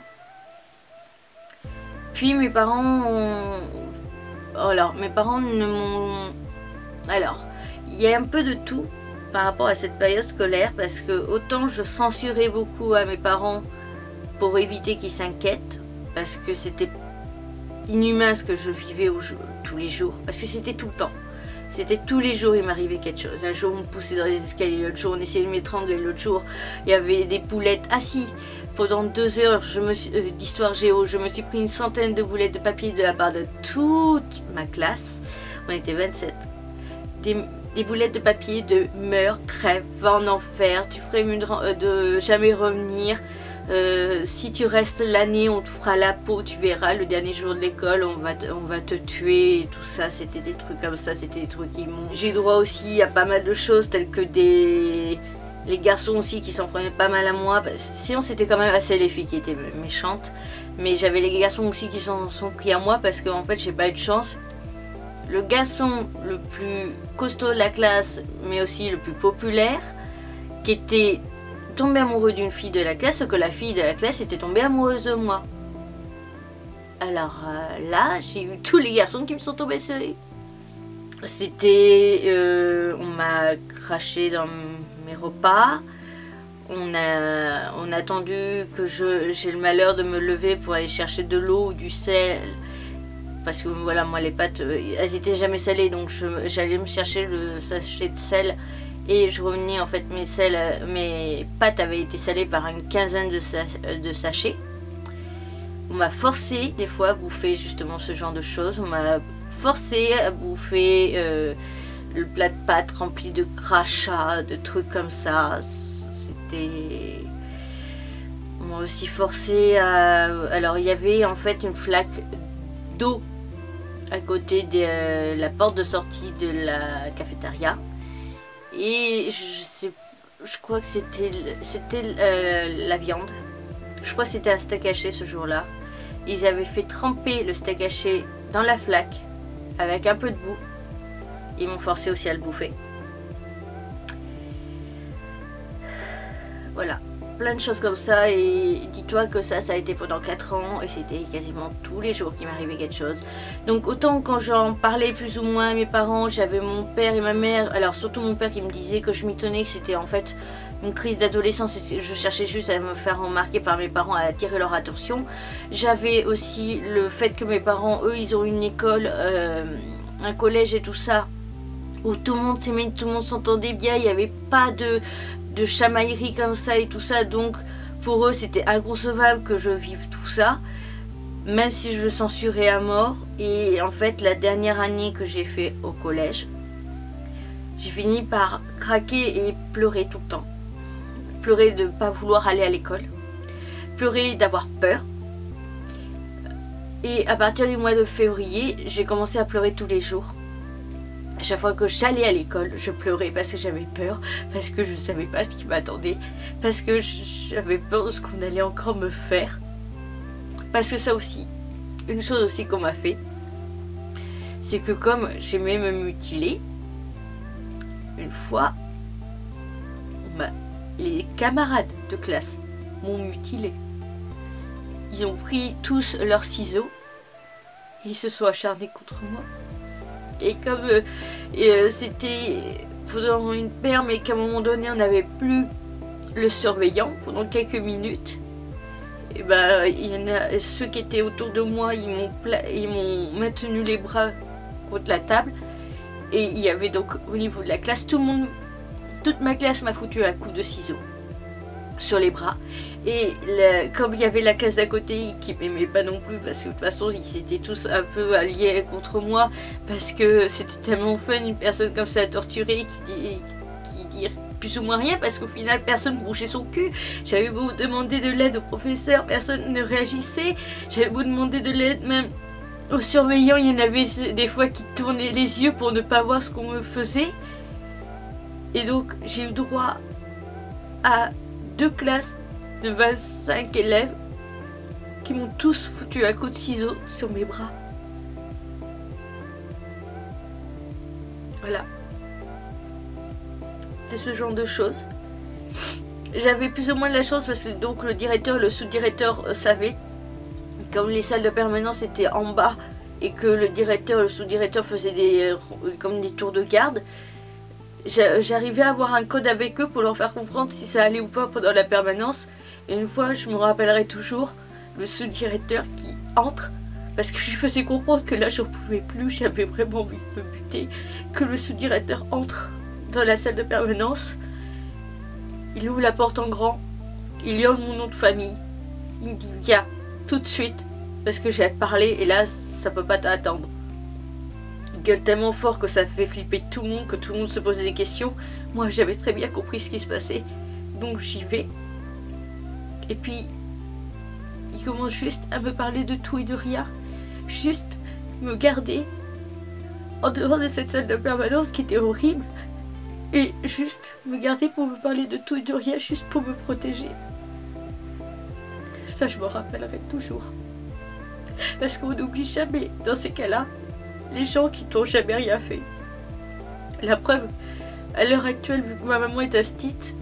Puis mes parents mes parents ne m'ont... Alors, il y a un peu de tout par rapport à cette période scolaire, parce que autant je censurais beaucoup à mes parents pour éviter qu'ils s'inquiètent, parce que c'était inhumain ce que je vivais tous les jours, parce que c'était tout le temps. C'était tous les jours il m'arrivait quelque chose. Un jour on me poussait dans les escaliers, l'autre jour on essayait de m'étrangler, l'autre jour il y avait des boulettes. Ah si, pendant 2 heures d'histoire géo, je me suis pris une centaine de boulettes de papier de la part de toute ma classe. On était 27. Des boulettes de papier de meurs, crève, va en enfer, tu ferais mieux de jamais revenir. Si tu restes l'année, on te fera la peau, tu verras, le dernier jour de l'école, on va te tuer, et tout ça. C'était des trucs comme ça, c'était des trucs qui m'ont... J'ai eu droit aussi à pas mal de choses, telles que les garçons aussi qui s'en prenaient pas mal à moi. Sinon c'était quand même assez les filles qui étaient méchantes, mais j'avais les garçons aussi qui s'en sont pris à moi, parce qu'en fait j'ai pas eu de chance. Le garçon le plus costaud de la classe, mais aussi le plus populaire, qui était tombé amoureux d'une fille de la classe, que la fille de la classe était tombée amoureuse de moi. Alors là, j'ai eu tous les garçons qui me sont tombés sur eux. C'était... on m'a craché dans mes repas. On a attendu que j'ai le malheur de me lever pour aller chercher de l'eau ou du sel. Parce que voilà, moi les pâtes, elles étaient jamais salées, donc j'allais me chercher le sachet de sel. Et je revenais, en fait, mes pâtes avaient été salées par une quinzaine de sachets. On m'a forcé des fois à bouffer justement ce genre de choses. On m'a forcé à bouffer le plat de pâtes rempli de crachats, de trucs comme ça. C'était... On m'a aussi forcé à... Alors il y avait en fait une flaque d'eau à côté de la porte de sortie de la cafétéria. Et je crois que c'était la viande. Je crois que c'était un steak haché ce jour-là. Ils avaient fait tremper le steak haché dans la flaque avec un peu de boue. Ils m'ont forcé aussi à le bouffer. Voilà, plein de choses comme ça. Et dis-toi que ça a été pendant 4 ans et c'était quasiment tous les jours qu'il m'arrivait quelque chose. Donc autant quand j'en parlais plus ou moins à mes parents, j'avais mon père et ma mère, alors surtout mon père qui me disait que je m'étonnais que c'était en fait une crise d'adolescence et je cherchais juste à me faire remarquer par mes parents, à attirer leur attention. J'avais aussi le fait que mes parents, eux, ils ont une école, un collège et tout ça, où tout le monde s'aimait, tout le monde s'entendait bien, il n'y avait pas de chamaillerie comme ça et tout ça, donc pour eux c'était inconcevable que je vive tout ça, même si je le censurais à mort. Et en fait la dernière année que j'ai fait au collège, j'ai fini par craquer et pleurer tout le temps. Pleurer de ne pas vouloir aller à l'école, pleurer d'avoir peur. Et à partir du mois de février, j'ai commencé à pleurer tous les jours. À chaque fois que j'allais à l'école, je pleurais parce que j'avais peur, parce que je ne savais pas ce qui m'attendait, parce que j'avais peur de ce qu'on allait encore me faire. Parce que ça aussi, une chose aussi qu'on m'a fait, c'est que comme j'aimais me mutiler, une fois, les camarades de classe m'ont mutilé. Ils ont pris tous leurs ciseaux et ils se sont acharnés contre moi. Et comme c'était pendant une paire, mais qu'à un moment donné on n'avait plus le surveillant pendant quelques minutes, et ben il y en a ceux qui étaient autour de moi, ils m'ont maintenu les bras contre la table. Et il y avait donc au niveau de la classe, toute ma classe m'a foutu un coup de ciseaux sur les bras. Et comme il y avait la classe d'à côté qui m'aimait pas non plus, parce que de toute façon ils étaient tous un peu alliés contre moi, parce que c'était tellement fun une personne comme ça à torturer qui dit plus ou moins rien, parce qu'au final personne ne bougeait son cul. J'avais beau demander de l'aide au professeur, personne ne réagissait. J'avais beau demander de l'aide même aux surveillants, il y en avait des fois qui tournaient les yeux pour ne pas voir ce qu'on me faisait. Et donc j'ai eu droit à 2 classes de 25 élèves qui m'ont tous foutu un coup de ciseaux sur mes bras. Voilà. C'est ce genre de choses. J'avais plus ou moins de la chance parce que donc le directeur et le sous-directeur savaient. Comme les salles de permanence étaient en bas et que le directeur et le sous-directeur faisaient comme des tours de garde, j'arrivais à avoir un code avec eux pour leur faire comprendre si ça allait ou pas pendant la permanence. Et une fois, je me rappellerai toujours, le sous-directeur qui entre, parce que je lui faisais comprendre que là j'en pouvais plus, j'avais vraiment envie de me buter, que le sous-directeur entre dans la salle de permanence, il ouvre la porte en grand, il hurle mon nom de famille, il me dit viens tout de suite, parce que j'ai à te parler et là ça peut pas t'attendre. Il gueule tellement fort que ça fait flipper tout le monde, que tout le monde se posait des questions. Moi j'avais très bien compris ce qui se passait, donc j'y vais. Et puis il commence juste à me parler de tout et de rien, juste me garder en dehors de cette salle de permanence qui était horrible, et juste me garder pour me parler de tout et de rien, juste pour me protéger. Ça je me rappellerai toujours, parce qu'on n'oublie jamais dans ces cas-là les gens qui t'ont jamais rien fait. La preuve, à l'heure actuelle, vu que ma maman est astite,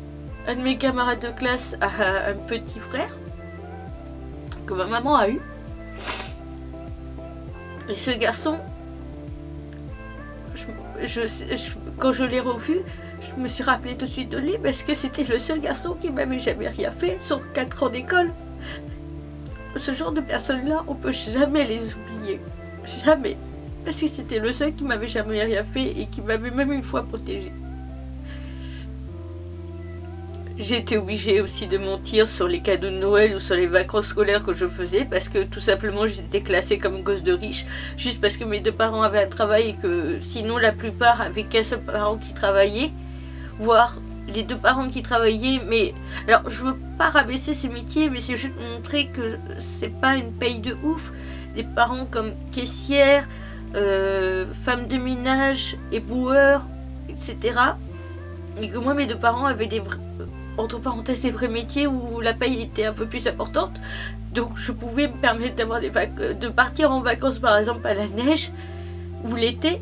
un de mes camarades de classe a un petit frère que ma maman a eu. Et ce garçon, quand je l'ai revu, je me suis rappelé tout de suite de lui parce que c'était le seul garçon qui m'avait jamais rien fait sur 4 ans d'école. Ce genre de personnes-là, on peut jamais les oublier. Jamais. Parce que c'était le seul qui m'avait jamais rien fait et qui m'avait même une fois protégée. J'ai été obligée aussi de mentir sur les cadeaux de Noël ou sur les vacances scolaires que je faisais parce que tout simplement j'étais classée comme gosse de riche juste parce que mes 2 parents avaient un travail et que sinon la plupart avaient qu'un seul parent qui travaillait, voire les 2 parents qui travaillaient. Mais alors je veux pas rabaisser ces métiers, mais c'est juste montrer que c'est pas une paye de ouf. Des parents comme caissière, femme de ménage, éboueur, etc. Et que moi mes 2 parents avaient des vrais, entre parenthèses, des vrais métiers où la paye était un peu plus importante. Donc je pouvais me permettre d'avoir de partir en vacances par exemple à la neige ou l'été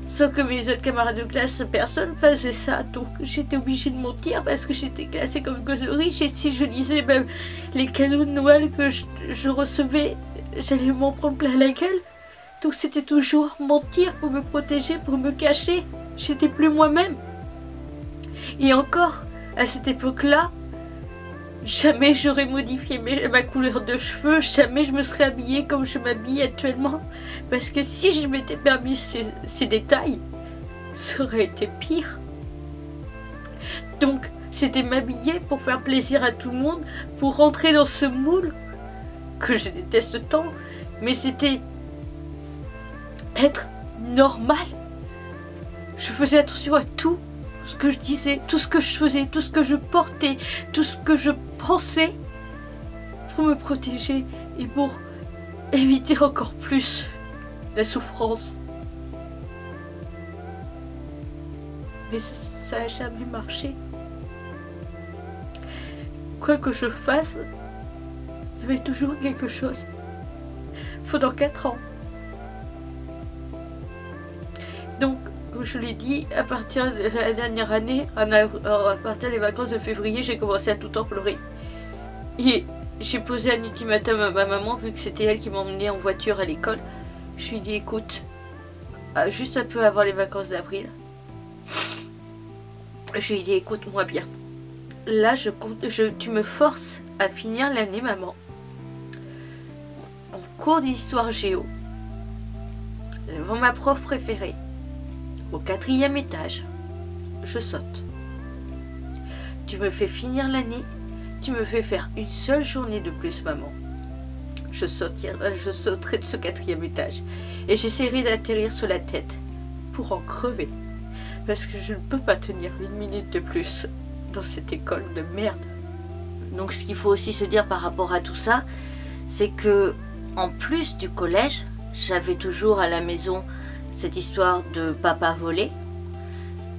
Sauf que mes autres camarades de classe, personne faisait ça. Donc j'étais obligée de mentir parce que j'étais classée comme gosse de riche. Et si je lisais même les cadeaux de Noël que je recevais, j'allais m'en prendre plein la gueule. Donc c'était toujours mentir pour me protéger, pour me cacher. J'étais plus moi-même. Et encore, à cette époque-là, jamais j'aurais modifié ma couleur de cheveux, jamais je me serais habillée comme je m'habille actuellement. Parce que si je m'étais permis ces détails, ça aurait été pire. Donc c'était m'habiller pour faire plaisir à tout le monde, pour rentrer dans ce moule que je déteste tant, mais c'était être normal. Je faisais attention à tout ce que je disais, tout ce que je faisais, tout ce que je portais, tout ce que je pensais pour me protéger et pour éviter encore plus la souffrance. Mais ça n'a jamais marché. Quoi que je fasse, il y avait toujours quelque chose. Pendant 4 ans. Donc, comme je l'ai dit, à partir de la dernière année, à partir des vacances de février, j'ai commencé à tout le temps pleurer. Et j'ai posé un ultimatum à ma maman, vu que c'était elle qui m'emmenait en voiture à l'école. Je lui ai dit, écoute, juste un peu avant les vacances d'avril, je lui ai dit, écoute-moi bien. Là, tu me forces à finir l'année, maman, en cours d'histoire géo, devant ma prof préférée, au 4e étage, je saute. Tu me fais finir l'année, tu me fais faire une seule journée de plus, maman. Je sauterai de ce 4e étage et j'essaierai d'atterrir sur la tête pour en crever. Parce que je ne peux pas tenir 1 minute de plus dans cette école de merde. Donc ce qu'il faut aussi se dire par rapport à tout ça, c'est que en plus du collège, j'avais toujours à la maison cette histoire de papa volé,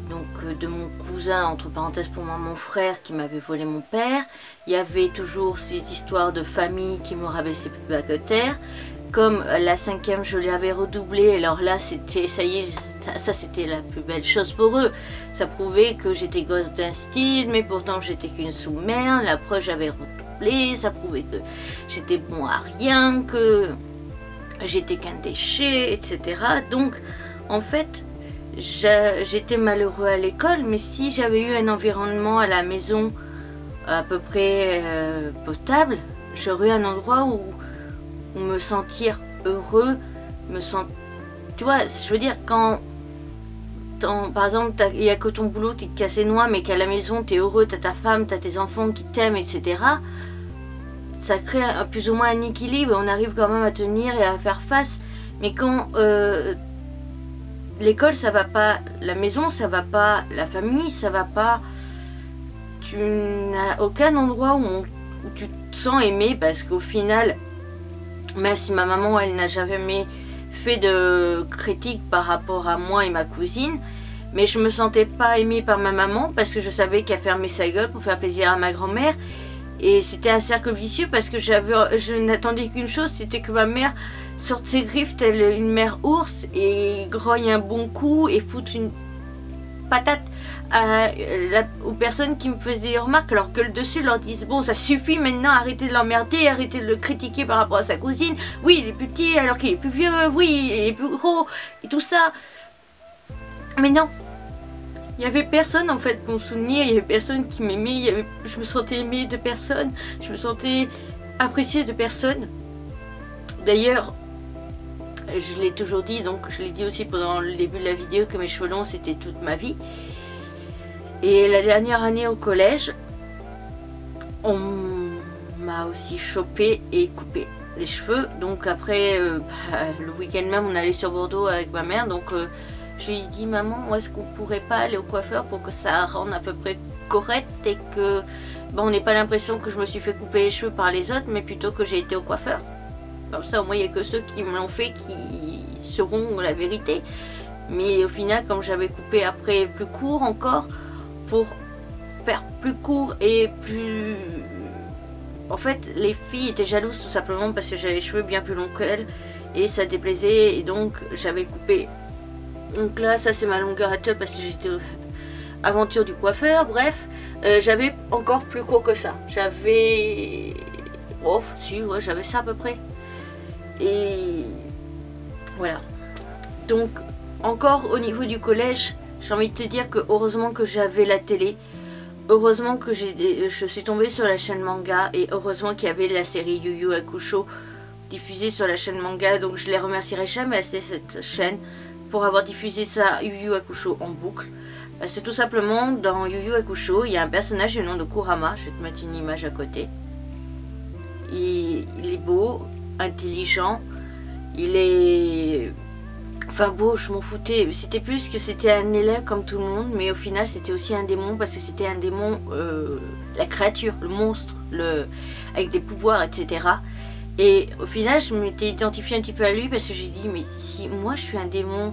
donc de mon cousin, entre parenthèses pour moi mon frère, qui m'avait volé mon père. Il y avait toujours ces histoires de famille qui me rabaissaient plus bas que terre. Comme la 5e je l'avais redoublée, alors là c'était, ça y est, ça c'était la plus belle chose pour eux. Ça prouvait que j'étais gosse d'un style, mais pourtant j'étais qu'une sous-merde. La preuve, j'avais redoublé, ça prouvait que j'étais bon à rien, que j'étais qu'un déchet, etc. Donc, en fait, j'étais malheureux à l'école, mais si j'avais eu un environnement à la maison à peu près potable, j'aurais eu un endroit où me sentir heureux, tu vois, je veux dire, quand, par exemple, il n'y a que ton boulot qui te casse les noix, mais qu'à la maison, tu es heureux, tu as ta femme, tu as tes enfants qui t'aiment, etc., ça crée plus ou moins un équilibre, on arrive quand même à tenir et à faire face. Mais quand l'école ça va pas, la maison ça va pas, la famille ça va pas, tu n'as aucun endroit où tu te sens aimé, parce qu'au final, même si ma maman elle n'a jamais fait de critique par rapport à moi et ma cousine, mais je me sentais pas aimée par ma maman parce que je savais qu'elle fermait sa gueule pour faire plaisir à ma grand-mère. Et c'était un cercle vicieux parce que je n'attendais qu'une chose, c'était que ma mère sorte ses griffes telle une mère ours et grogne un bon coup et foute une patate aux personnes qui me faisaient des remarques, alors que le dessus leur disent bon ça suffit maintenant, arrêtez de l'emmerder, arrêtez de le critiquer par rapport à sa cousine, oui il est plus petit alors qu'il est plus vieux, oui il est plus gros et tout ça. Mais non. Il n'y avait personne en fait pour me soutenir, il y avait personne qui m'aimait, je me sentais aimée de personne, je me sentais appréciée de personne. D'ailleurs, je l'ai toujours dit, donc je l'ai dit aussi pendant le début de la vidéo, que mes cheveux longs c'était toute ma vie. Et la dernière année au collège, on m'a aussi chopé et coupé les cheveux. Donc après, le week-end même on allait sur Bordeaux avec ma mère, donc... je lui ai dit maman, est-ce qu'on pourrait pas aller au coiffeur pour que ça rende à peu près correct et que bon, on n'ait pas l'impression que je me suis fait couper les cheveux par les autres, mais plutôt que j'ai été au coiffeur. Comme ça au moins il n'y a que ceux qui me l'ont fait qui sauront la vérité. Mais au final, comme j'avais coupé après plus court encore, pour faire plus court et plus... En fait les filles étaient jalouses tout simplement parce que j'avais les cheveux bien plus longs qu'elles et ça déplaisait, et donc j'avais coupé Donc là, ça c'est ma longueur actuelle parce que j'étais aventure du coiffeur, bref. J'avais encore plus court que ça. J'avais... Oh, si, ouais, j'avais ça à peu près. Et voilà. Donc, encore au niveau du collège, j'ai envie de te dire que heureusement que j'avais la télé. Heureusement que je suis tombée sur la chaîne Manga. Et heureusement qu'il y avait la série Yu Yu Hakusho diffusée sur la chaîne Manga. Donc je les remercierai jamais assez, cette chaîne, pour avoir diffusé ça, Yu Yu Hakusho, en boucle. C'est tout simplement, dans Yu Yu Hakusho, il y a un personnage du nom de Kurama. Je vais te mettre une image à côté. Il est beau, intelligent, il est... Enfin beau, je m'en foutais. C'était plus que c'était un élève comme tout le monde, mais au final c'était aussi un démon, parce que c'était un démon, la créature, le monstre, avec des pouvoirs, etc. Et au final je m'étais identifiée un petit peu à lui, parce que j'ai dit, mais si moi je suis un démon,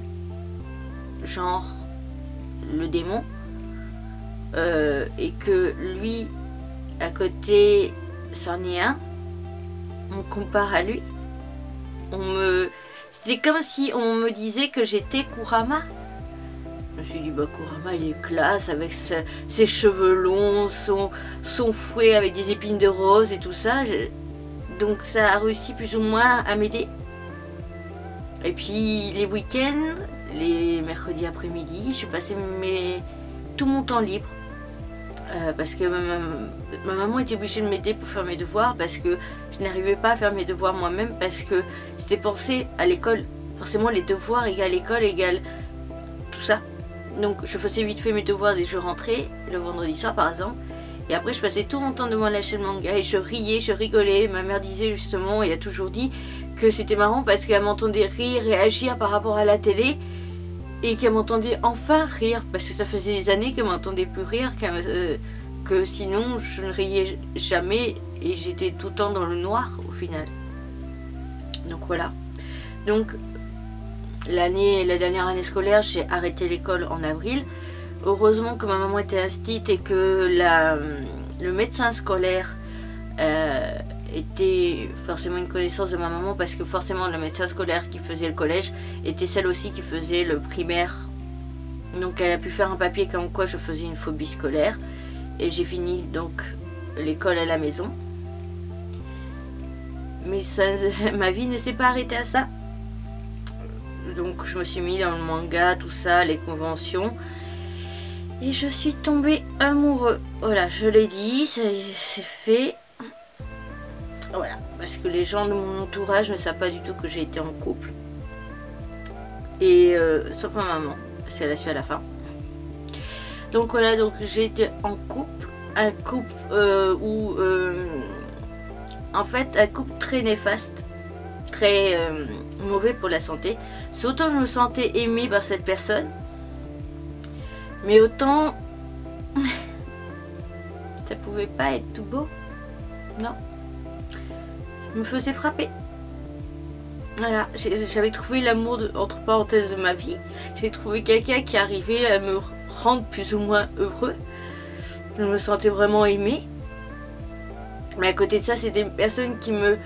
genre le démon, et que lui à côté c'en est un, on compare à lui, c'était comme si on me disait que j'étais Kurama. Je me suis dit, bah Kurama il est classe avec ses cheveux longs, son fouet avec des épines de rose et tout ça. Donc ça a réussi plus ou moins à m'aider. Et puis les week-ends, les mercredis après-midi, je passais tout mon temps libre. Parce que ma maman était obligée de m'aider pour faire mes devoirs, parce que je n'arrivais pas à faire mes devoirs moi-même, parce que c'était pensé à l'école. Forcément les devoirs égale l'école égale tout ça. Donc je faisais vite fait mes devoirs dès que je rentrais, le vendredi soir par exemple. Et après je passais tout mon temps devant la chaîne Manga et je riais, je rigolais. Ma mère disait justement, et a toujours dit, que c'était marrant parce qu'elle m'entendait rire et agir par rapport à la télé. Et qu'elle m'entendait enfin rire, parce que ça faisait des années qu'elle m'entendait plus rire, que sinon je ne riais jamais et j'étais tout le temps dans le noir au final. Donc voilà. Donc la dernière année scolaire, j'ai arrêté l'école en avril. Heureusement que ma maman était instite et que le médecin scolaire était forcément une connaissance de ma maman, parce que forcément le médecin scolaire qui faisait le collège était celle aussi qui faisait le primaire. Donc elle a pu faire un papier comme quoi je faisais une phobie scolaire. Et j'ai fini donc l'école à la maison. Mais ça, ma vie ne s'est pas arrêtée à ça. Donc je me suis mis dans le manga, tout ça, les conventions. Et je suis tombée amoureux. Voilà, je l'ai dit, c'est fait. Voilà, parce que les gens de mon entourage ne savent pas du tout que j'ai été en couple. Et sauf ma maman, parce qu'elle a su à la fin. Donc voilà, donc j'ai été en couple. Un couple en fait, un couple très néfaste, très mauvais pour la santé. C'est autant je me sentais aimée par cette personne, mais autant ça pouvait pas être tout beau. Non. Je me faisais frapper. Voilà, j'avais trouvé l'amour entre parenthèses de ma vie. J'ai trouvé quelqu'un qui arrivait à me rendre plus ou moins heureux. Je me sentais vraiment aimée. Mais à côté de ça, c'était une personne qui me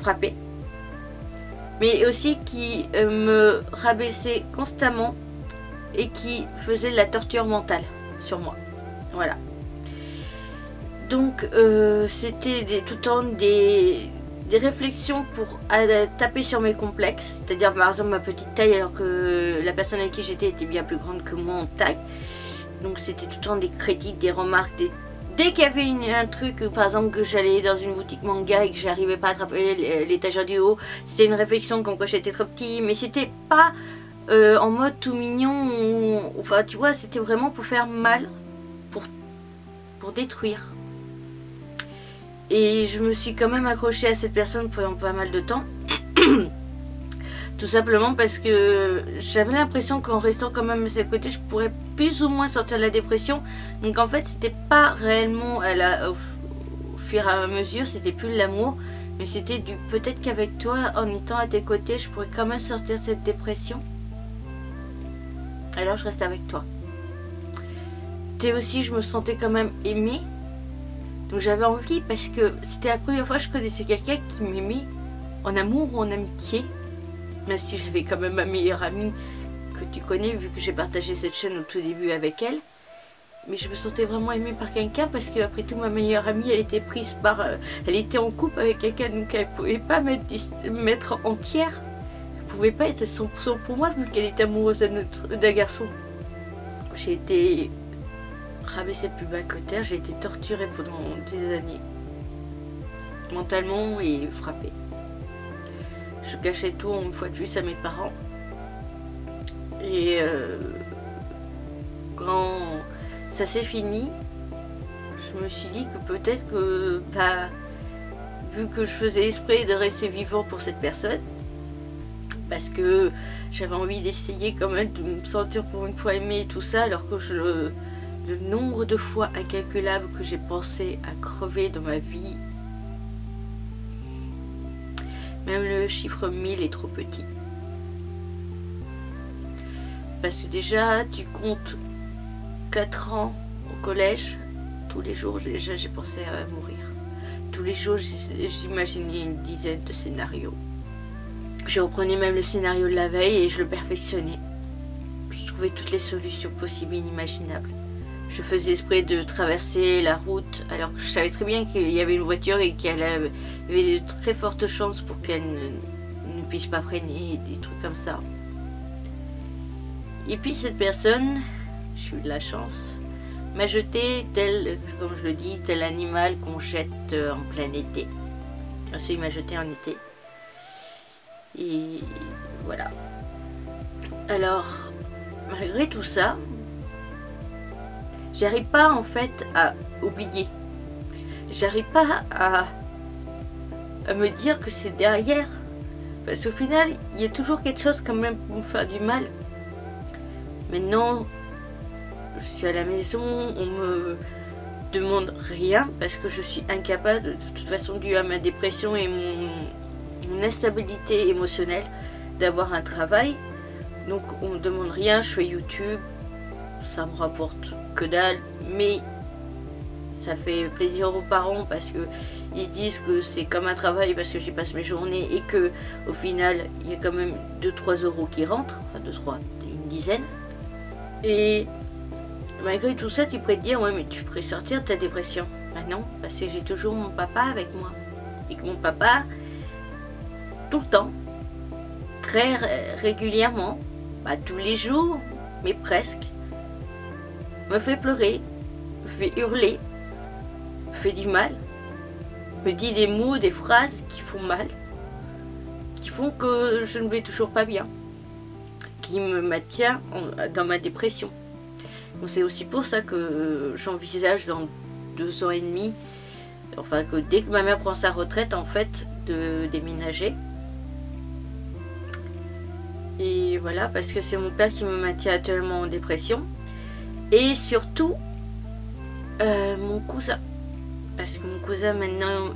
frappait. Mais aussi qui me rabaissait constamment et qui faisait de la torture mentale sur moi. Voilà. Donc c'était tout le temps des réflexions pour taper sur mes complexes. C'est-à-dire par exemple ma petite taille, alors que la personne avec qui j'étais était bien plus grande que moi en taille. Donc c'était tout le temps des critiques, des remarques. Dès qu'il y avait un truc, par exemple que j'allais dans une boutique manga et que j'arrivais pas à attraper l'étagère du haut, c'était une réflexion comme quoi j'étais trop petit. Mais c'était pas en mode tout mignon. Enfin tu vois, c'était vraiment pour faire mal, pour détruire. Et je me suis quand même accrochée à cette personne pendant pas mal de temps. Tout simplement parce que j'avais l'impression qu'en restant quand même à ses côtés, je pourrais plus ou moins sortir de la dépression. Donc en fait, c'était pas réellement au fur et à mesure, c'était plus l'amour. Mais c'était du peut-être qu'avec toi, en étant à tes côtés, je pourrais quand même sortir de cette dépression. Alors je reste avec toi. Et aussi, je me sentais quand même aimée. Donc j'avais envie, parce que c'était la première fois que je connaissais quelqu'un qui m'aimait en amour ou en amitié. Même si j'avais quand même ma meilleure amie que tu connais, vu que j'ai partagé cette chaîne au tout début avec elle. Mais je me sentais vraiment aimée par quelqu'un parce qu'après tout, ma meilleure amie, elle était prise par... elle était en couple avec quelqu'un, donc elle ne pouvait pas mettre entière. Elle ne pouvait pas être 100% pour moi, vu qu'elle était amoureuse d'un garçon. J'ai été rabaissée plus bas que terre, j'ai été torturée pendant des années. Mentalement et frappée. Je cachais tout une fois de plus à mes parents. Et quand ça s'est fini, je me suis dit que peut-être que, vu que je faisais esprit de rester vivant pour cette personne, parce que j'avais envie d'essayer quand même de me sentir pour une fois aimée et tout ça, alors que le nombre de fois incalculable que j'ai pensé à crever dans ma vie, même le chiffre 1000 est trop petit. Parce que déjà, tu comptes 4 ans au collège, tous les jours déjà j'ai pensé à mourir. Tous les jours j'imaginais une dizaine de scénarios. Je reprenais même le scénario de la veille et je le perfectionnais. Je trouvais toutes les solutions possibles et inimaginables. Je faisais exprès de traverser la route alors que je savais très bien qu'il y avait une voiture et qu'il y avait de très fortes chances pour qu'elle ne puisse pas freiner, des trucs comme ça. Et puis cette personne, j'ai eu de la chance, m'a jeté tel, comme je le dis, tel animal qu'on jette en plein été. Ensuite il m'a jeté en été. Et voilà. Alors, malgré tout ça, j'arrive pas en fait à oublier. J'arrive pas à me dire que c'est derrière. Parce qu'au final, il y a toujours quelque chose quand même pour me faire du mal. Maintenant, je suis à la maison, on me demande rien parce que je suis incapable, de toute façon dû à ma dépression et mon instabilité émotionnelle, d'avoir un travail. Donc on me demande rien, je fais YouTube, ça me rapporte que dalle, mais ça fait plaisir aux parents parce que ils disent que c'est comme un travail parce que j'y passe mes journées et que au final il y a quand même 2-3 euros qui rentrent, enfin 2-3, une dizaine. Et malgré tout ça, tu pourrais te dire, ouais, mais tu pourrais sortir de ta dépression. Bah non, parce que j'ai toujours mon papa avec moi. Et que mon papa, tout le temps, très régulièrement, pas tous les jours, mais presque, me fait pleurer, me fait hurler, me fait du mal, me dit des mots, des phrases qui font mal, qui font que je ne vais toujours pas bien, qui me maintient dans ma dépression. C'est aussi pour ça que j'envisage dans 2 ans et demi, enfin que dès que ma mère prend sa retraite en fait, de déménager. Et voilà, parce que c'est mon père qui me maintient actuellement en dépression. Et surtout, mon cousin. Parce que mon cousin maintenant,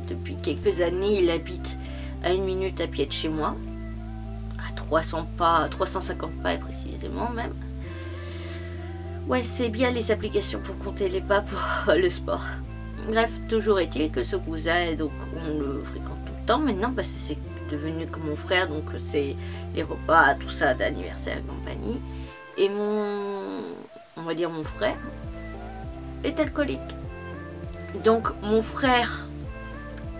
depuis quelques années, il habite à 1 minute à pied de chez moi. À 300 pas, 350 pas précisément même. Ouais, c'est bien les applications pour compter les pas pour le sport. Bref, toujours est-il que ce cousin, donc on le fréquente tout le temps maintenant parce que c'est devenu comme mon frère, donc c'est les repas, tout ça, d'anniversaire et compagnie. Et on va dire mon frère, est alcoolique. Donc mon frère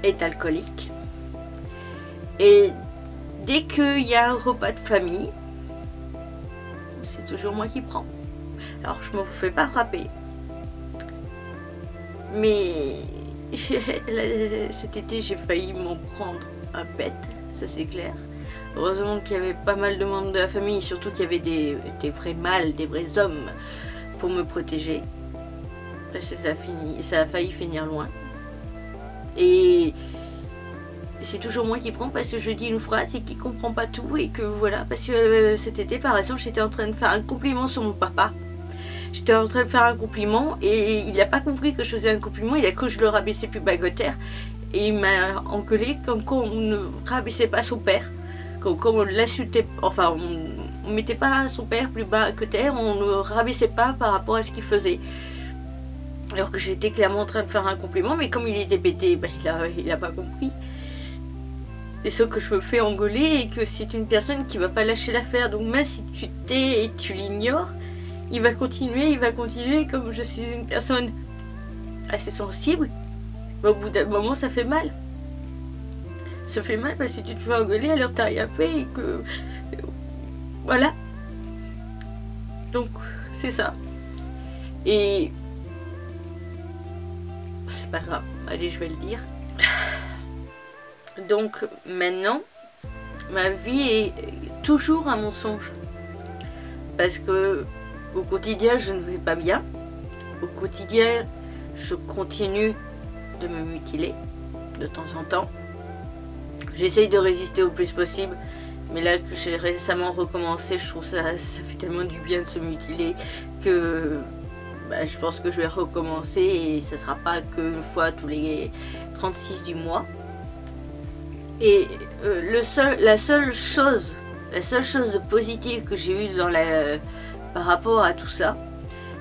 est alcoolique. Et dès qu'il y a un repas de famille, c'est toujours moi qui prends. Alors je me fais pas frapper, mais cet été j'ai failli m'en prendre un pet, ça c'est clair. Heureusement qu'il y avait pas mal de membres de la famille, surtout qu'il y avait des vrais mâles, des vrais hommes pour me protéger. Parce que ça a failli finir loin. Et c'est toujours moi qui prends parce que je dis une phrase et qui comprend pas tout et que voilà. Parce que cet été par exemple j'étais en train de faire un compliment sur mon papa. J'étais en train de faire un compliment et il n'a pas compris que je faisais un compliment, il a cru que je le rabaissais plus bas que terre. Et il m'a engueulé comme quand on ne rabaissait pas son père, comme quand on l'insultait, enfin on ne mettait pas son père plus bas que terre, on ne le rabaissait pas par rapport à ce qu'il faisait. Alors que j'étais clairement en train de faire un compliment, mais comme il était pété, ben, il a pas compris. Et sauf que je me fais engueuler et que c'est une personne qui va pas lâcher l'affaire. Donc même si tu t'es et tu l'ignores, il va continuer. Comme je suis une personne assez sensible, au bout d'un moment ça fait mal. Ça fait mal parce que tu te fais engueuler alors t'as rien fait et que... Voilà. Donc c'est ça. Et... c'est pas grave, allez je vais le dire. Donc maintenant, ma vie est toujours un mensonge. Parce que au quotidien, je ne vais pas bien. Au quotidien, je continue de me mutiler de temps en temps. J'essaye de résister au plus possible. Mais là que j'ai récemment recommencé, je trouve ça fait tellement du bien de se mutiler que je pense que je vais recommencer et ce ne sera pas qu'une fois tous les 36 du mois. Et la seule chose de positive que j'ai eue par rapport à tout ça,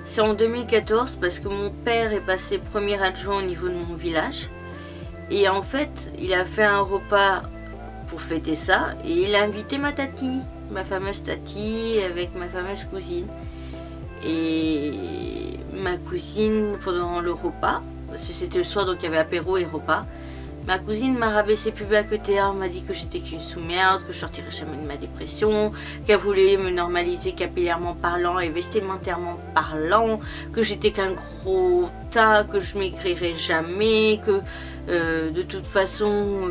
c'est en 2014 parce que mon père est passé premier adjoint au niveau de mon village. Et en fait, il a fait un repas pour fêter ça et il a invité ma tati, ma fameuse tati avec ma fameuse cousine. Et ma cousine, pendant le repas, parce que c'était le soir donc il y avait apéro et repas, ma cousine m'a rabaissé plus bas que terre, m'a dit que j'étais qu'une sous-merde, que je sortirais jamais de ma dépression, qu'elle voulait me normaliser capillairement parlant et vestimentairement parlant, que j'étais qu'un gros tas, que je maigrirais jamais, que de toute façon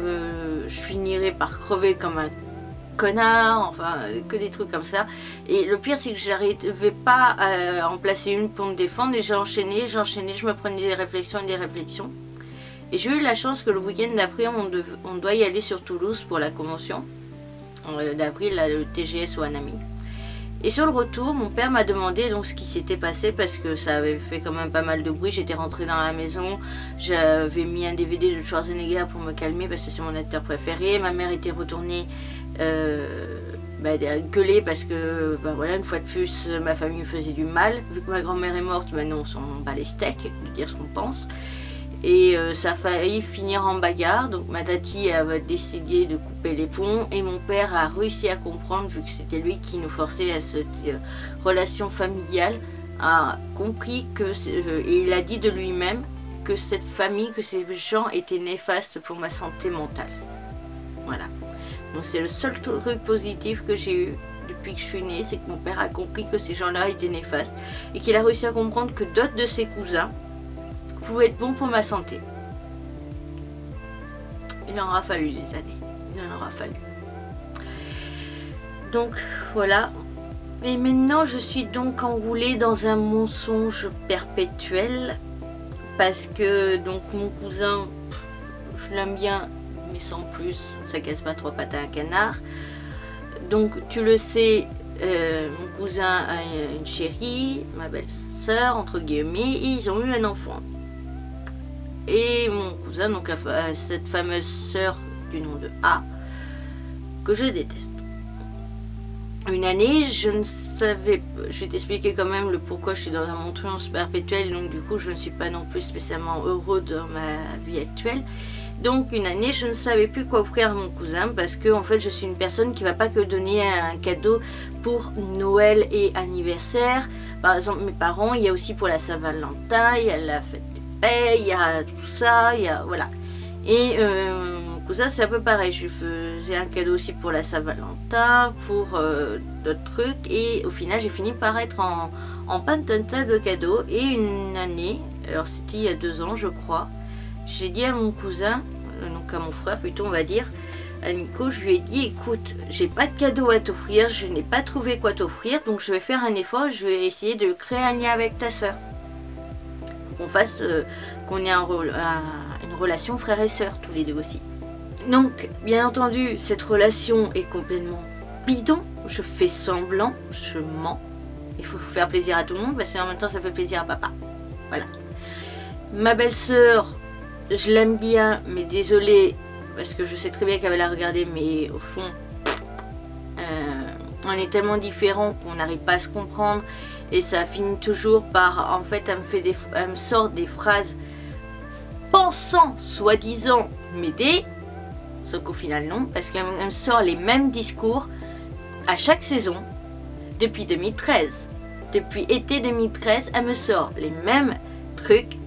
je finirais par crever comme un connard, enfin que des trucs comme ça. Et le pire c'est que j'arrivais pas à en placer une pour me défendre et j'enchaînais, je me prenais des réflexions et des réflexions. Et j'ai eu la chance que le week-end d'après on doit y aller sur Toulouse pour la convention d'avril, le TGS Wanami. Et sur le retour, mon père m'a demandé donc ce qui s'était passé parce que ça avait fait quand même pas mal de bruit. J'étais rentrée dans la maison, j'avais mis un DVD de Schwarzenegger pour me calmer parce que c'est mon acteur préféré. Ma mère était retournée gueuler parce que voilà, une fois de plus ma famille me faisait du mal. Vu que ma grand-mère est morte, maintenant on s'en bat les steaks de dire ce qu'on pense. Et ça a failli finir en bagarre, donc ma tati a décidé de couper les ponts et mon père a réussi à comprendre, vu que c'était lui qui nous forçait à cette relation familiale, a compris que, et il a dit de lui-même que cette famille, que ces gens étaient néfastes pour ma santé mentale. Voilà, donc c'est le seul truc positif que j'ai eu depuis que je suis née, c'est que mon père a compris que ces gens-là étaient néfastes et qu'il a réussi à comprendre que d'autres de ses cousins pouvait être bon pour ma santé. Il en aura fallu des années. Il en aura fallu. Donc voilà. Et maintenant je suis donc enroulée dans un mensonge perpétuel. Parce que donc mon cousin, je l'aime bien, mais sans plus, ça casse pas trois pattes à un canard. Donc tu le sais, mon cousin a une chérie, ma belle-sœur entre guillemets, et ils ont eu un enfant. Et mon cousin donc a cette fameuse sœur du nom de A que je déteste. Une année, je ne savais pas, je vais t'expliquer quand même le pourquoi je suis dans un mensonge perpétuel, donc du coup je ne suis pas non plus spécialement heureux dans ma vie actuelle. Donc une année, je ne savais plus quoi offrir à mon cousin parce que en fait je suis une personne qui ne va pas que donner un cadeau pour Noël et anniversaire. Par exemple mes parents, il y a aussi pour la Saint-Valentin, il y a la fête il y a tout ça, il y a voilà. Et mon cousin c'est un peu pareil, je faisais un cadeau aussi pour la Saint-Valentin, pour d'autres trucs, et au final j'ai fini par être en panne d'un tas de cadeaux. Et une année, alors c'était il y a 2 ans je crois, j'ai dit à mon cousin, donc à mon frère plutôt on va dire, à Nico, je lui ai dit écoute, j'ai pas de cadeau à t'offrir, je n'ai pas trouvé quoi t'offrir, donc je vais faire un effort, je vais essayer de créer un lien avec ta soeur. Qu'on fasse, qu'on ait une relation frère et sœur, tous les deux aussi. Donc, bien entendu, cette relation est complètement bidon. Je fais semblant, je mens. Il faut faire plaisir à tout le monde, parce qu'en même temps, ça fait plaisir à papa. Voilà. Ma belle-sœur, je l'aime bien, mais désolée, parce que je sais très bien qu'elle va la regarder, mais au fond, on est tellement différents qu'on n'arrive pas à se comprendre. Et ça finit toujours par, en fait, elle me sort des phrases pensant, soi-disant, m'aider, sauf qu'au final non, parce qu'elle me sort les mêmes discours à chaque saison depuis 2013. Depuis été 2013, elle me sort les mêmes trucs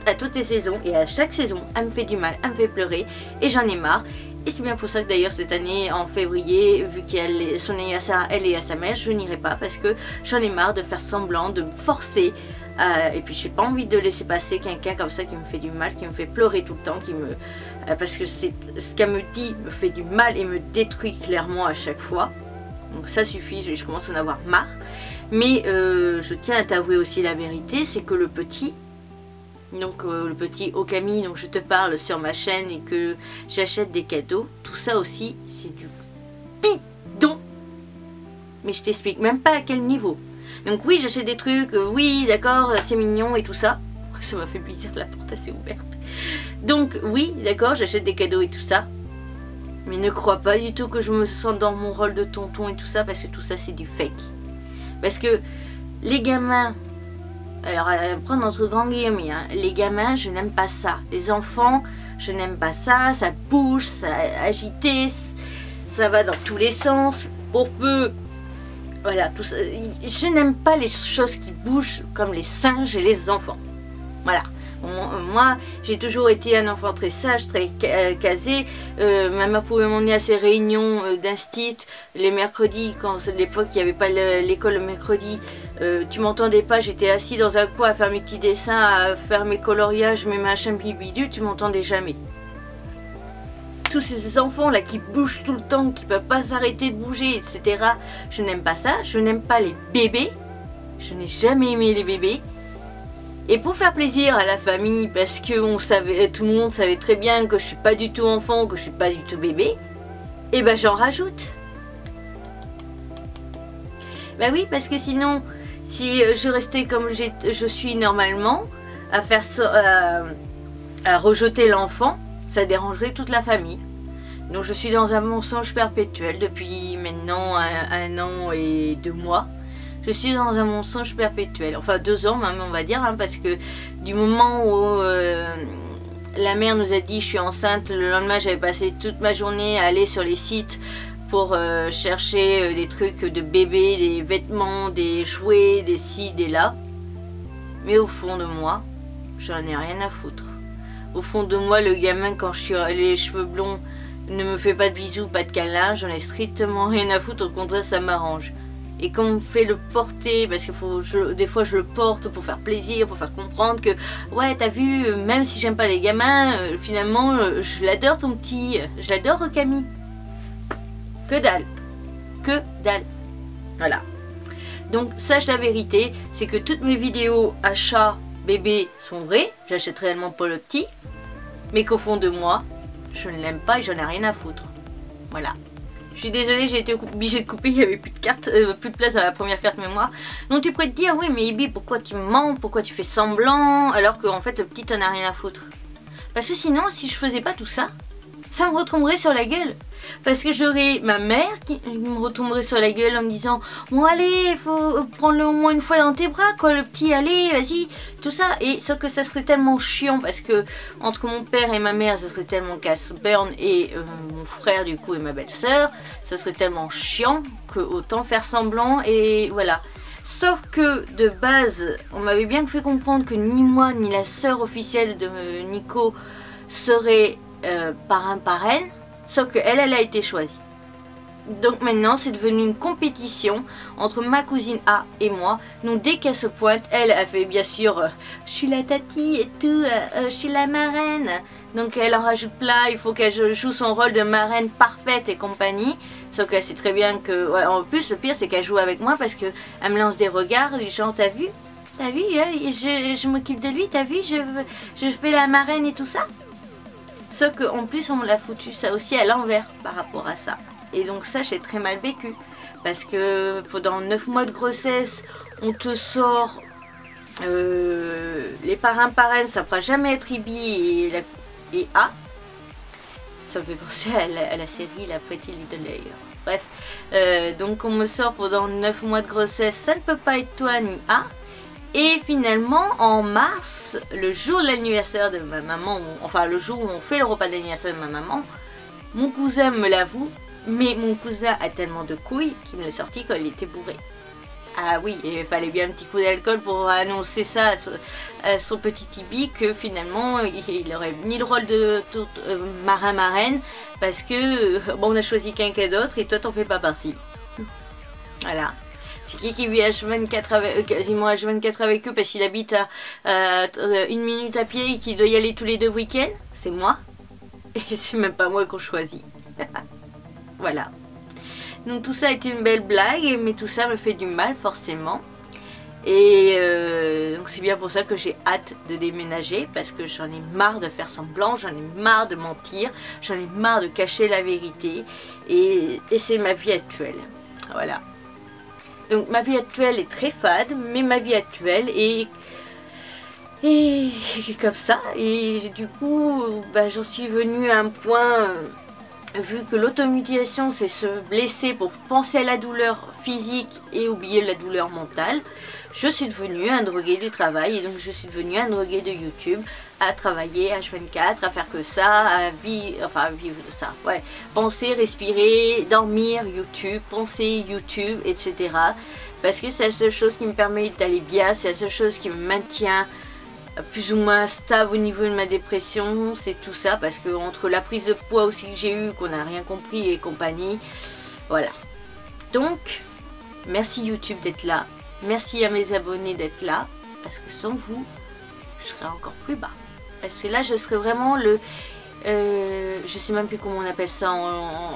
à toutes les saisons, et à chaque saison elle me fait du mal, elle me fait pleurer, et j'en ai marre. Et c'est bien pour ça que d'ailleurs cette année en février, vu qu'elle est son anniversaire à elle et à sa mère, je n'irai pas parce que j'en ai marre de faire semblant, de me forcer. Et puis j'ai pas envie de laisser passer quelqu'un comme ça qui me fait du mal, qui me fait pleurer tout le temps, parce que c'est ce qu'elle me dit me fait du mal et me détruit clairement à chaque fois. Donc ça suffit, je commence à en avoir marre. Mais je tiens à t'avouer aussi la vérité, c'est que le petit Okami dont je te parle sur ma chaîne et que j'achète des cadeaux, tout ça aussi c'est du bidon. Mais je t'explique même pas à quel niveau. Donc oui, j'achète des trucs, oui d'accord, c'est mignon et tout ça. Ça m'a fait plaisir, la porte assez ouverte. Donc oui, d'accord, j'achète des cadeaux et tout ça. Mais ne crois pas du tout que je me sens dans mon rôle de tonton et tout ça, parce que tout ça c'est du fake. Parce que les gamins, alors prendre notre grand guillemets, hein, les gamins je n'aime pas ça. Les enfants je n'aime pas ça, ça bouge, ça agité, ça va dans tous les sens, pour peu. Voilà, tout ça. Je n'aime pas les choses qui bougent comme les singes et les enfants. Voilà. Moi, j'ai toujours été un enfant très sage, très casé. Ma mère pouvait m'emmener à ses réunions d'instit les mercredis, quand à l'époque il n'y avait pas l'école le mercredi. Tu m'entendais pas, j'étais assis dans un coin à faire mes petits dessins, à faire mes coloriages, mes machins bidule, tu m'entendais jamais. Tous ces enfants là qui bougent tout le temps, qui ne peuvent pas s'arrêter de bouger, etc. Je n'aime pas ça, je n'aime pas les bébés. Je n'ai jamais aimé les bébés. Et pour faire plaisir à la famille, parce que tout le monde savait très bien que je suis pas du tout enfant, que je suis pas du tout bébé, et ben j'en rajoute. Bah oui, parce que sinon, si je restais comme je suis normalement, à rejeter l'enfant, ça dérangerait toute la famille. Donc je suis dans un mensonge perpétuel depuis maintenant un an et 2 mois. Je suis dans un mensonge perpétuel, enfin 2 ans même on va dire, hein, parce que du moment où la mère nous a dit je suis enceinte, le lendemain j'avais passé toute ma journée à aller sur les sites pour chercher des trucs de bébé, des vêtements, des jouets, des ci, des là. Mais au fond de moi, j'en ai rien à foutre. Au fond de moi, le gamin quand je suis les cheveux blonds ne me fait pas de bisous, pas de câlins, j'en ai strictement rien à foutre, au contraire ça m'arrange. Et qu'on me fait le porter, parce que des fois je le porte pour faire plaisir, pour faire comprendre que ouais t'as vu, même si j'aime pas les gamins, finalement je l'adore ton petit, je l'adore Camille. Que dalle, que dalle. Voilà. Donc sache la vérité, c'est que toutes mes vidéos achat bébé sont vraies, j'achète réellement pour le petit, mais qu'au fond de moi, je ne l'aime pas et j'en ai rien à foutre. Voilà. Je suis désolée, j'ai été obligée de couper, il n'y avait plus de carte, plus de place dans la première carte mémoire. Donc tu pourrais te dire, oui mais Ibi, pourquoi tu me mens, pourquoi tu fais semblant, alors qu'en fait le petit t'en a rien à foutre. Parce que sinon, si je faisais pas tout ça, ça me retomberait sur la gueule. Parce que j'aurais ma mère qui me retomberait sur la gueule en me disant bon allez, il faut prendre-le au moins une fois dans tes bras quoi, le petit, allez, vas-y, tout ça. Et sauf que ça serait tellement chiant parce que entre mon père et ma mère, ça serait tellement casse-burn, et mon frère du coup et ma belle-sœur, ça serait tellement chiant que autant faire semblant et voilà. Sauf que de base, on m'avait bien fait comprendre que ni moi ni la sœur officielle de Nico serait parrain-parraine. Sauf qu'elle, elle a été choisie. Donc maintenant, c'est devenu une compétition entre ma cousine A et moi. Donc dès qu'elle se pointe, elle fait bien sûr je suis la tati et tout, je suis la marraine. Donc elle en rajoute plein, il faut qu'elle joue son rôle de marraine parfaite et compagnie. Sauf qu'elle sait très bien que, ouais, en plus le pire c'est qu'elle joue avec moi parce qu'elle me lance des regards du genre t'as vu, je m'occupe de lui, t'as vu, je fais la marraine et tout ça. Sauf qu'en plus on me l'a foutu ça aussi à l'envers par rapport à ça. Et donc ça j'ai très mal vécu. Parce que pendant 9 mois de grossesse, on te sort les parrains-parraines, ça ne pourra jamais être Ibi et A. Ça me fait penser à la série La Pretty Little Liars. Bref, donc on me sort pendant 9 mois de grossesse, ça ne peut pas être toi ni A. Et finalement, en mars, le jour de l'anniversaire de ma maman, enfin le jour où on fait le repas d'anniversaire de ma maman, Mon cousin me l'avoue, mais mon cousin a tellement de couilles qu'il me l'a sorti quand il était bourré. Ah oui, il fallait bien un petit coup d'alcool pour annoncer ça à son petit Tibi, que finalement il n'aurait ni le rôle de marin-marraine, parce que bon, on a choisi quelqu'un d'autre et toi t'en fais pas partie. Voilà. C'est qui vit H24 avec, quasiment H24 avec eux parce qu'il habite à 1 minute à pied et qu'il doit y aller tous les 2 week-ends? C'est moi. Et c'est même pas moi qu'on choisit. Voilà. Donc tout ça a été une belle blague, mais tout ça me fait du mal forcément. Et donc c'est bien pour ça que j'ai hâte de déménager, parce que j'en ai marre de faire semblant, j'en ai marre de mentir, j'en ai marre de cacher la vérité. Et c'est ma vie actuelle. Voilà. Donc ma vie actuelle est très fade, mais ma vie actuelle est comme ça. Et du coup, bah, j'en suis venue à un point... Vu que l'automutilation c'est se blesser pour penser à la douleur physique et oublier la douleur mentale, je suis devenue un drogué du travail, et donc je suis devenue un drogué de YouTube, à travailler H24, à faire que ça, à vivre de ça, ouais, penser, respirer, dormir, YouTube, penser, YouTube, etc. Parce que c'est la seule chose qui me permet d'aller bien, c'est la seule chose qui me maintient plus ou moins stable au niveau de ma dépression, c'est tout ça, parce que entre la prise de poids aussi que j'ai eu, qu'on n'a rien compris et compagnie, voilà. Donc, merci YouTube d'être là, merci à mes abonnés d'être là, parce que sans vous, je serais encore plus bas. Parce que là, je serais vraiment le... je sais même plus comment on appelle ça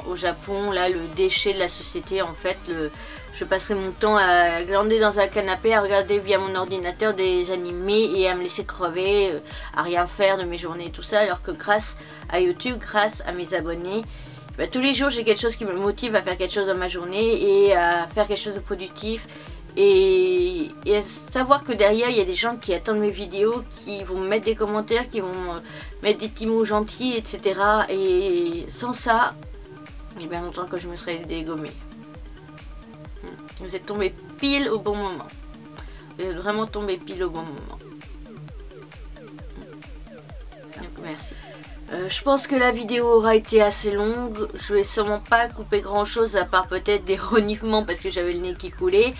au Japon, là, le déchet de la société, en fait, je passerai mon temps à glander dans un canapé, à regarder via mon ordinateur des animés et à me laisser crever, à rien faire de mes journées et tout ça, alors que grâce à YouTube, grâce à mes abonnés, bah, tous les jours j'ai quelque chose qui me motive à faire quelque chose dans ma journée et à faire quelque chose de productif. Et à savoir que derrière il y a des gens qui attendent mes vidéos, qui vont me mettre des commentaires, qui vont mettre des petits mots gentils, etc. Et sans ça, il y a bien longtemps que je me serais dégommée. Vous êtes tombé pile au bon moment. Vous êtes vraiment tombé pile au bon moment. Donc merci. Je pense que la vidéo aura été assez longue. Je vais sûrement pas couper grand chose à part peut-être des reniflements parce que j'avais le nez qui coulait.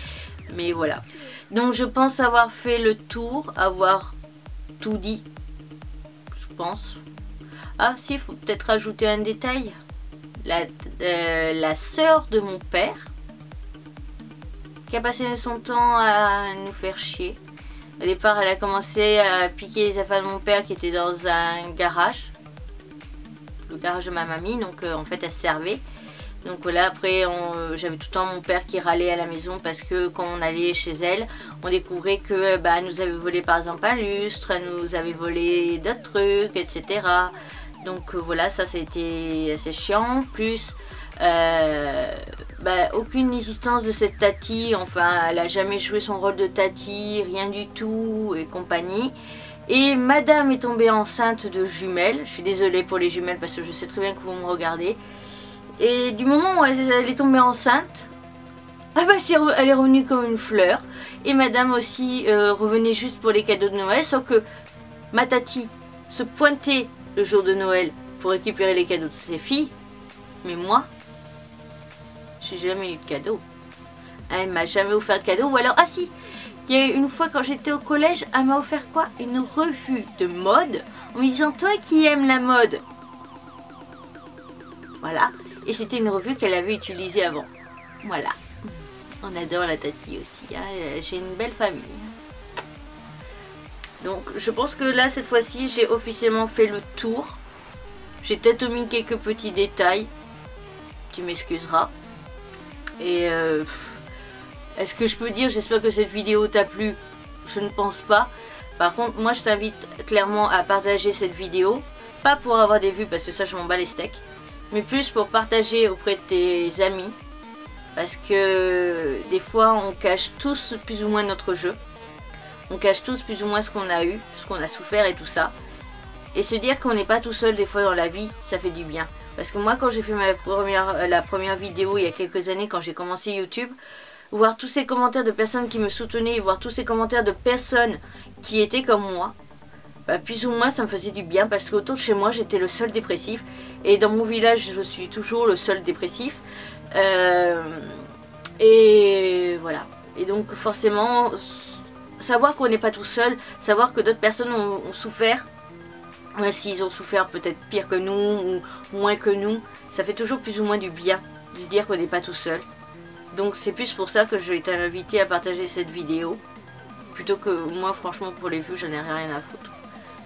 Mais voilà. Donc je pense avoir fait le tour, avoir tout dit. Je pense. Ah si, il faut peut-être rajouter un détail. La sœur de mon père, qui a passé son temps à nous faire chier. Au départ, elle a commencé à piquer les affaires de mon père qui était dans un garage. Le garage de ma mamie, donc en fait elle se servait. Donc voilà, après j'avais tout le temps mon père qui râlait à la maison parce que quand on allait chez elle, on découvrait que bah, elle nous avait volé par exemple un lustre, elle nous avait volé d'autres trucs, etc. Donc voilà, ça a été assez chiant. Plus bah, aucune existence de cette Tati, enfin elle a jamais joué son rôle de Tati, rien du tout et compagnie. Et madame est tombée enceinte de jumelles, je suis désolée pour les jumelles parce que je sais très bien que vous me regardez. Et du moment où elle est tombée enceinte, ah bah elle est revenue comme une fleur. Et madame aussi revenait juste pour les cadeaux de Noël, sauf que ma Tati se pointait le jour de Noël pour récupérer les cadeaux de ses filles. Mais moi, j'ai jamais eu de cadeau. Elle m'a jamais offert de cadeau. Ou alors, ah si, il y a eu une fois quand j'étais au collège, elle m'a offert quoi? Une revue de mode en me disant toi qui aimes la mode. Voilà. Et c'était une revue qu'elle avait utilisée avant. Voilà. On adore la Tati aussi. Hein. J'ai une belle famille. Donc je pense que là cette fois-ci j'ai officiellement fait le tour. J'ai peut-être omis quelques petits détails. Tu m'excuseras. Et est-ce que je peux dire, j'espère que cette vidéo t'a plu? Je ne pense pas. Par contre moi je t'invite clairement à partager cette vidéo. Pas pour avoir des vues parce que ça je m'en bats les steaks. Mais plus pour partager auprès de tes amis. Parce que des fois on cache tous plus ou moins notre jeu. On cache tous plus ou moins ce qu'on a eu, ce qu'on a souffert et tout ça. Et se dire qu'on n'est pas tout seul des fois dans la vie, ça fait du bien. Parce que moi quand j'ai fait la première vidéo il y a quelques années, quand j'ai commencé YouTube, voir tous ces commentaires de personnes qui me soutenaient, voir tous ces commentaires de personnes qui étaient comme moi, bah, plus ou moins ça me faisait du bien parce qu'autour de chez moi j'étais le seul dépressif. Et dans mon village, je suis toujours le seul dépressif. Et voilà. Et donc forcément, savoir qu'on n'est pas tout seul, savoir que d'autres personnes ont souffert, s'ils ont souffert peut-être pire que nous ou moins que nous, ça fait toujours plus ou moins du bien de se dire qu'on n'est pas tout seul. Donc c'est plus pour ça que je vais t'inviter à partager cette vidéo. Plutôt que moi, franchement, pour les vues, j'en ai rien à foutre.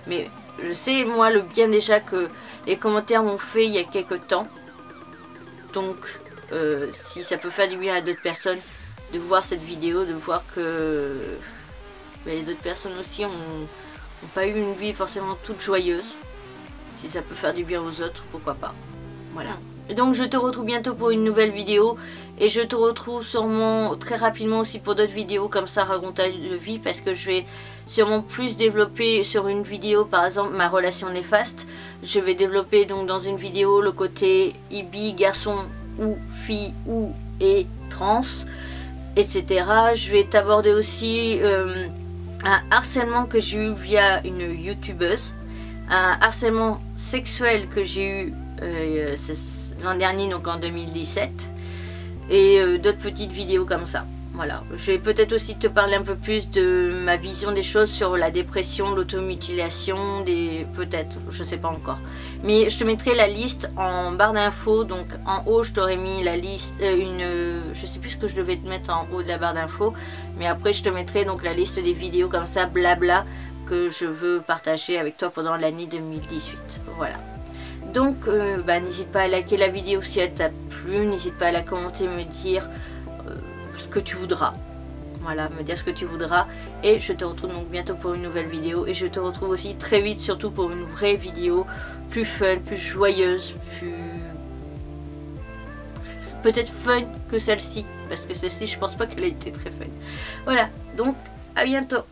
Mais je sais, moi, le bien déjà que les commentaires m'ont fait il y a quelques temps. Donc, si ça peut faire du bien à d'autres personnes de voir cette vidéo, de voir que d'autres personnes aussi n'ont pas eu une vie forcément toute joyeuse. Si ça peut faire du bien aux autres, pourquoi pas. Voilà. Donc je te retrouve bientôt pour une nouvelle vidéo. Et je te retrouve sûrement très rapidement aussi pour d'autres vidéos comme ça, racontage de vie. Parce que je vais sûrement plus développer sur une vidéo, par exemple ma relation néfaste. Je vais développer donc dans une vidéo le côté bi, garçon ou fille ou et trans, etc. Je vais t'aborder aussi un harcèlement que j'ai eu via une youtubeuse. Un harcèlement sexuel que j'ai eu l'an dernier, donc en 2017, et d'autres petites vidéos comme ça. Voilà, je vais peut-être aussi te parler un peu plus de ma vision des choses sur la dépression, l'automutilation, peut-être, je sais pas encore. Mais je te mettrai la liste en barre d'infos, donc en haut je t'aurais mis la liste, je sais plus ce que je devais te mettre en haut de la barre d'infos, mais après je te mettrai donc la liste des vidéos comme ça, blabla, que je veux partager avec toi pendant l'année 2018. Voilà. Donc n'hésite pas à liker la vidéo si elle t'a plu, n'hésite pas à la commenter, me dire ce que tu voudras. Voilà, me dire ce que tu voudras. Et je te retrouve donc bientôt pour une nouvelle vidéo. Et je te retrouve aussi très vite, surtout pour une vraie vidéo plus fun, plus joyeuse, plus... peut-être fun que celle-ci. Parce que celle-ci, je pense pas qu'elle a été très fun. Voilà, donc à bientôt.